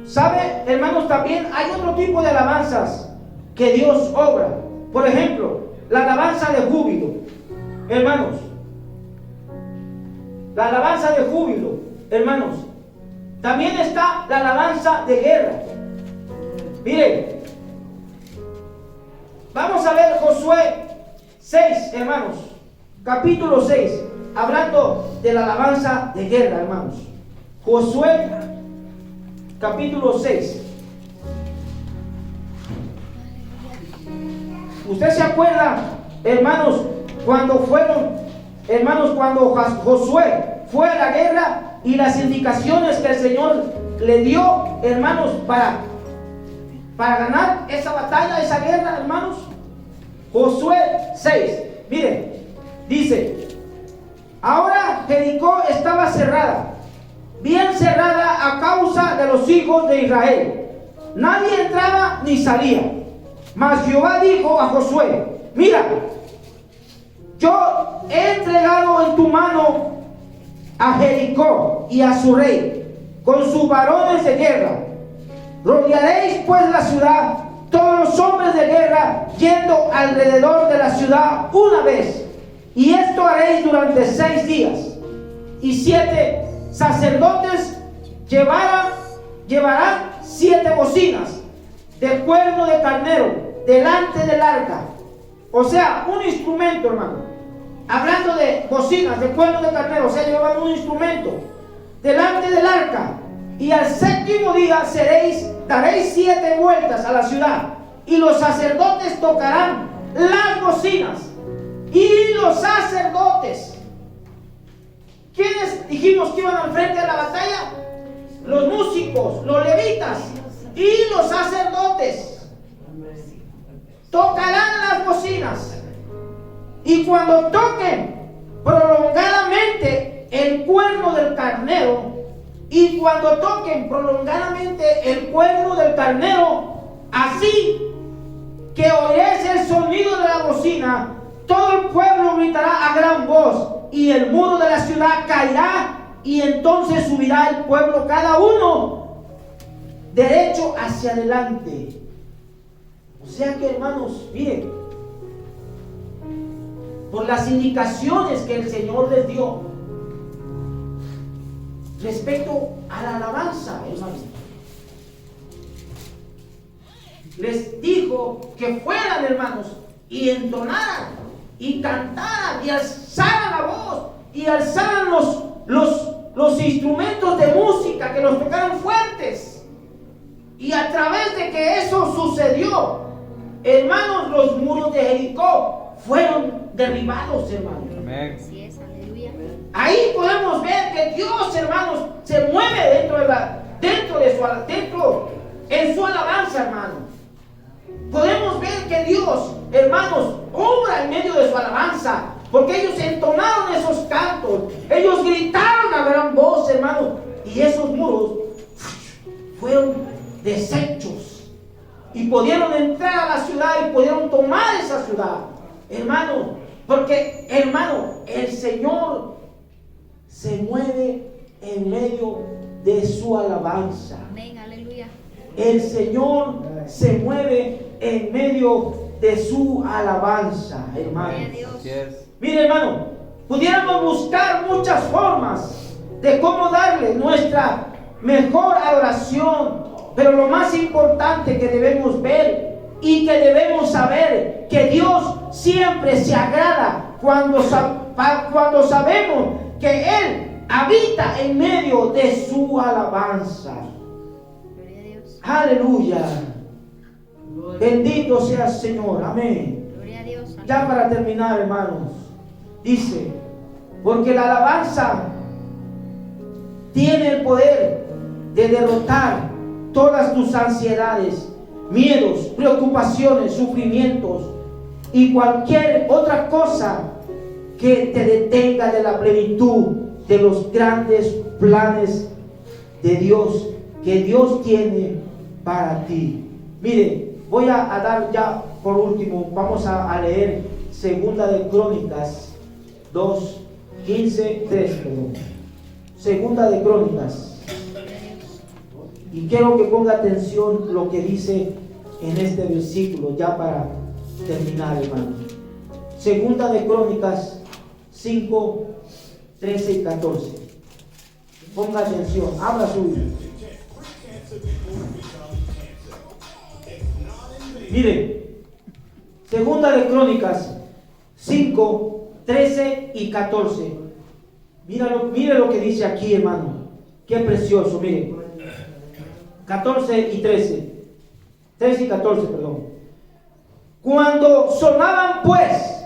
¿Sabe, hermanos? También hay otro tipo de alabanzas que Dios obra. Por ejemplo, la alabanza de júbilo, hermanos. La alabanza de júbilo, hermanos. También está la alabanza de guerra. Miren, vamos a ver Josué 6, hermanos. Capítulo 6, hablando de la alabanza de guerra, hermanos. Josué capítulo 6. ¿Usted se acuerda, hermanos, cuando Josué fue a la guerra y las indicaciones que el Señor le dio, hermanos, para ganar esa batalla, esa guerra, hermanos? Josué 6. Miren, dice: ahora Jericó estaba cerrada, bien cerrada a causa de los hijos de Israel. Nadie entraba ni salía. Mas Jehová dijo a Josué: mira, yo he entregado en tu mano a Jericó y a su rey, con sus varones de guerra. Rodearéis pues la ciudad, todos los hombres de guerra yendo alrededor de la ciudad una vez. Y esto haréis durante 6 días. Y 7 sacerdotes llevarán 7 bocinas de cuerno de carnero delante del arca. O sea, un instrumento, hermano. Hablando de bocinas de cuerno de carnero, o sea, llevan un instrumento delante del arca. Y al 7º día daréis 7 vueltas a la ciudad, y los sacerdotes tocarán las bocinas. Y los sacerdotes, ¿quiénes dijimos que iban al frente de la batalla? Los músicos, los levitas y los sacerdotes tocarán las bocinas. Y cuando toquen prolongadamente el cuerno del carnero, así que oiréis el sonido de la bocina, todo el pueblo gritará a gran voz, y el muro de la ciudad caerá, y entonces subirá el pueblo, cada uno derecho hacia adelante. O sea que, hermanos, miren, por las indicaciones que el Señor les dio respecto a la alabanza, hermanos, les dijo que fueran, hermanos, y entonaran y cantaran y alzaran la voz y alzaran los instrumentos de música, que los tocaran fuertes. Y a través de que eso sucedió, hermanos, los muros de Jericó fueron derribados, hermanos. Amén. Así es, aleluya. Ahí podemos ver que Dios, hermanos, se mueve en su alabanza, hermanos. Podemos ver que Dios, hermanos, obra en medio de su alabanza, porque ellos entonaron esos cantos, ellos gritaron a gran voz, hermanos, y esos muros fueron deshechos y pudieron entrar a la ciudad y pudieron tomar esa ciudad, hermano, porque, hermano, el Señor se mueve en medio de su alabanza. Amén, aleluya. El Señor se mueve en medio de su alabanza, hermano. Gloria a Dios. Así es. Mire, hermano, pudiéramos buscar muchas formas de cómo darle nuestra mejor adoración, pero lo más importante que debemos ver y que debemos saber, que Dios siempre se agrada cuando sabemos que Él habita en medio de su alabanza. Gloria a Dios. Aleluya. Bendito sea el Señor. Amén. Gloria a Dios. Ya para terminar, hermanos, dice, porque la alabanza tiene el poder de derrotar todas tus ansiedades, miedos, preocupaciones, sufrimientos y cualquier otra cosa que te detenga de la plenitud de los grandes planes de Dios que Dios tiene para ti. Mire, voy a dar ya por último, vamos a leer Segunda de Crónicas 2, 15, 3, perdón. Segunda de Crónicas. Y quiero que ponga atención lo que dice en este versículo, ya para terminar, hermano. Segunda de Crónicas 5, 13 y 14. Ponga atención, abra su Biblia. Mire, Segunda de Crónicas 5, 13 y 14. Mire lo que dice aquí, hermano. Qué precioso, mire. 14 y 13. 13 y 14, perdón. Cuando sonaban pues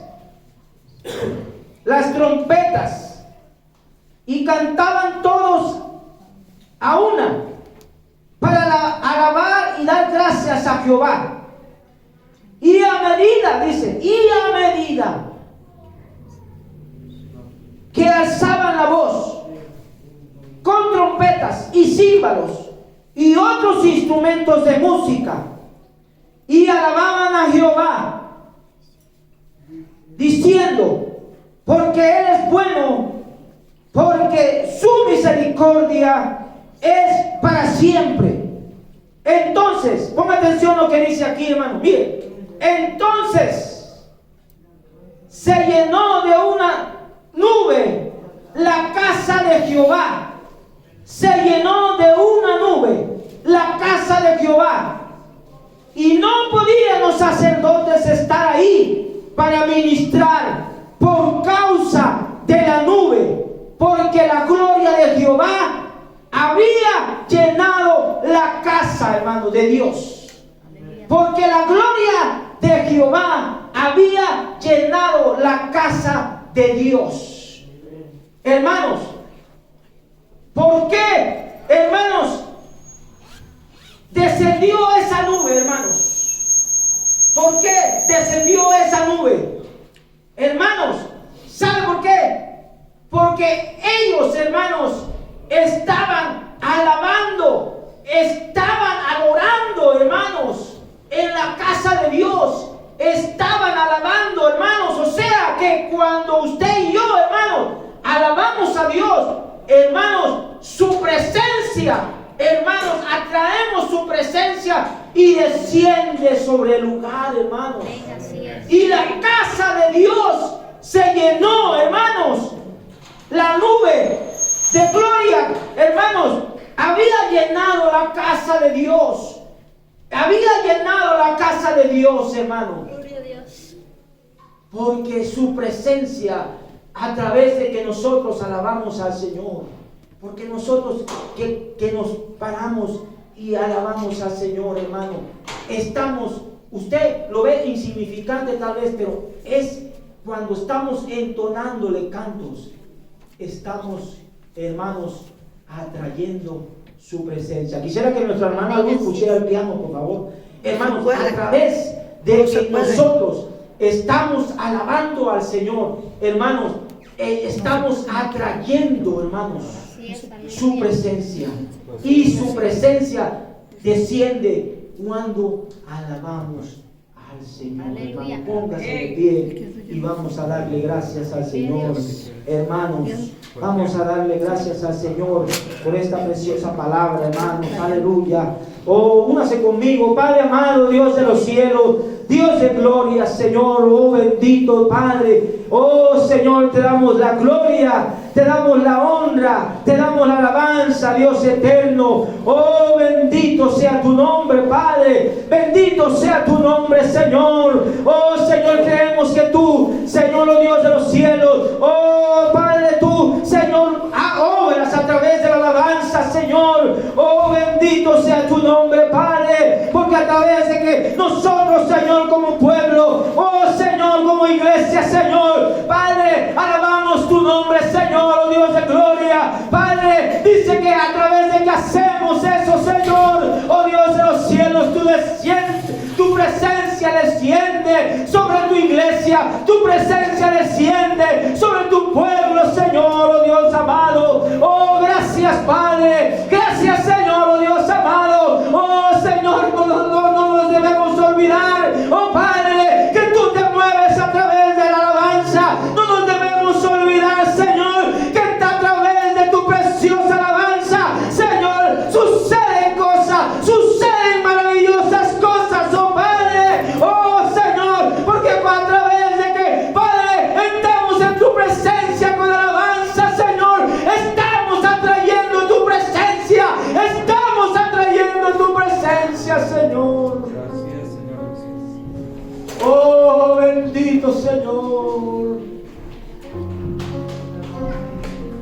las trompetas y cantaban todos a una para alabar y dar gracias a Jehová. Y a medida, dice, y a medida que alzaban la voz con trompetas y címbalos y otros instrumentos de música y alababan a Jehová, diciendo, porque Él es bueno, porque su misericordia es para siempre. Entonces, ponga atención a lo que dice aquí, hermano. Mire, entonces se llenó de una nube la casa de Jehová. Se llenó de una nube la casa de Jehová. Y no podían los sacerdotes estar ahí para ministrar por causa de la nube, porque la gloria de Jehová había llenado la casa, hermano, de Dios. Porque la gloria de Jehová había llenado la casa de Dios. Hermanos, ¿por qué, hermanos, descendió esa nube, hermanos? ¿Por qué descendió esa nube? Hermanos, ¿sabe por qué? Porque ellos, hermanos, estaban alabando, estaban adorando, hermanos, en la casa de Dios. Estaban alabando, hermanos. O sea que cuando usted y yo, hermanos, alabamos a Dios, hermanos, su presencia, hermanos, atraemos su presencia y desciende sobre el lugar, hermanos. Y la casa de Dios se llenó, hermanos. La nube de gloria, hermanos, había llenado la casa de Dios. Había llenado la casa de Dios, hermano. Gloria a Dios. Porque su presencia, a través de que nosotros alabamos al Señor, porque nosotros que nos paramos y alabamos al Señor, hermano, estamos, usted lo ve insignificante tal vez, pero es cuando estamos entonándole cantos, estamos, hermanos, atrayendo su presencia. Quisiera que nuestra hermana Luz pusiera el piano, por favor. Hermanos, a través de que nosotros estamos alabando al Señor, hermanos, estamos atrayendo, hermanos, su presencia. Y su presencia desciende cuando alabamos al Señor. Hermano, póngase de pie y vamos a darle gracias al Señor. Hermanos, vamos a darle gracias al Señor por esta preciosa palabra, hermanos. Aleluya. Oh, únase conmigo, Padre amado, Dios de los cielos, Dios de gloria, Señor. Oh, bendito Padre. Oh, Señor, te damos la gloria, te damos la honra, te damos la alabanza, Dios eterno. Oh, bendito sea tu nombre, Padre. Bendito sea tu nombre, Señor. Oh, Señor, creemos que tú, Señor, oh Dios de los cielos, oh, Padre, tú, Señor, obras a través de la alabanza, Señor. Oh, bendito sea tu nombre, Padre, porque a través de que nosotros, Señor, como pueblo, oh, Señor, como iglesia, Señor, Padre, alabamos tu nombre, Señor, oh Dios de gloria. Padre, dice que a través de que hacemos eso, Señor, oh Dios de los cielos, tú desciendes, tu presencia desciende sobre tu iglesia, tu presencia desciende sobre tu pueblo, Señor, oh Dios amado. Oh, gracias, Padre, gracias, Señor, oh Dios amado. Oh, Señor, no nos debemos olvidar, oh Padre, que tú te mueves a través de la alabanza. No nos debemos olvidar, Señor, que a través de tu preciosa alabanza, Señor, suceden cosas, suceden maravillosas cosas, oh Padre. Oh, Señor, porque a través de que, Padre, entramos en tu presencia con alabanza, Señor, estamos atrayendo tu presencia, estamos atrayendo tu presencia, Señor. Gracias, Señor. Oh, bendito Señor.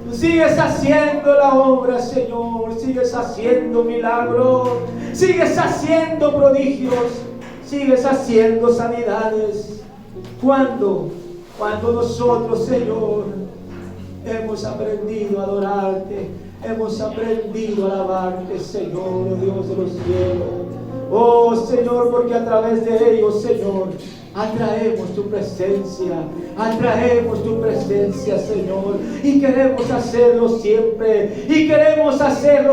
Tú sigues haciendo la obra, Señor. Sigues haciendo milagros. Sigues haciendo prodigios. Sigues haciendo sanidades. Cuando nosotros, Señor, hemos aprendido a adorarte, hemos aprendido a alabarte, Señor, oh Dios de los cielos. Oh, Señor, porque a través de ellos, Señor, atraemos tu presencia, Señor, y queremos hacerlo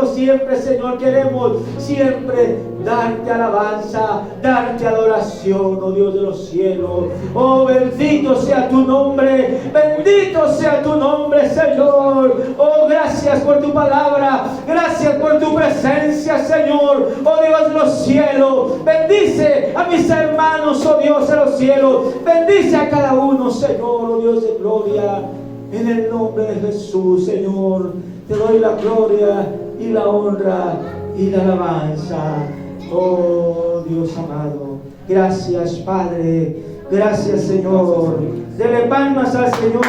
siempre, Señor, queremos siempre darte alabanza, darte adoración, oh Dios de los cielos. Oh, bendito sea tu nombre, bendito sea tu nombre, Señor. Oh, gracias por tu palabra, gracias por tu presencia, Señor. Oh Dios de los cielos, bendice a mis hermanos, oh Dios de los cielos. Bendice a cada uno, Señor, oh Dios de gloria. En el nombre de Jesús, Señor, te doy la gloria y la honra y la alabanza. Oh Dios amado, gracias Padre, gracias Señor. Dele palmas al Señor.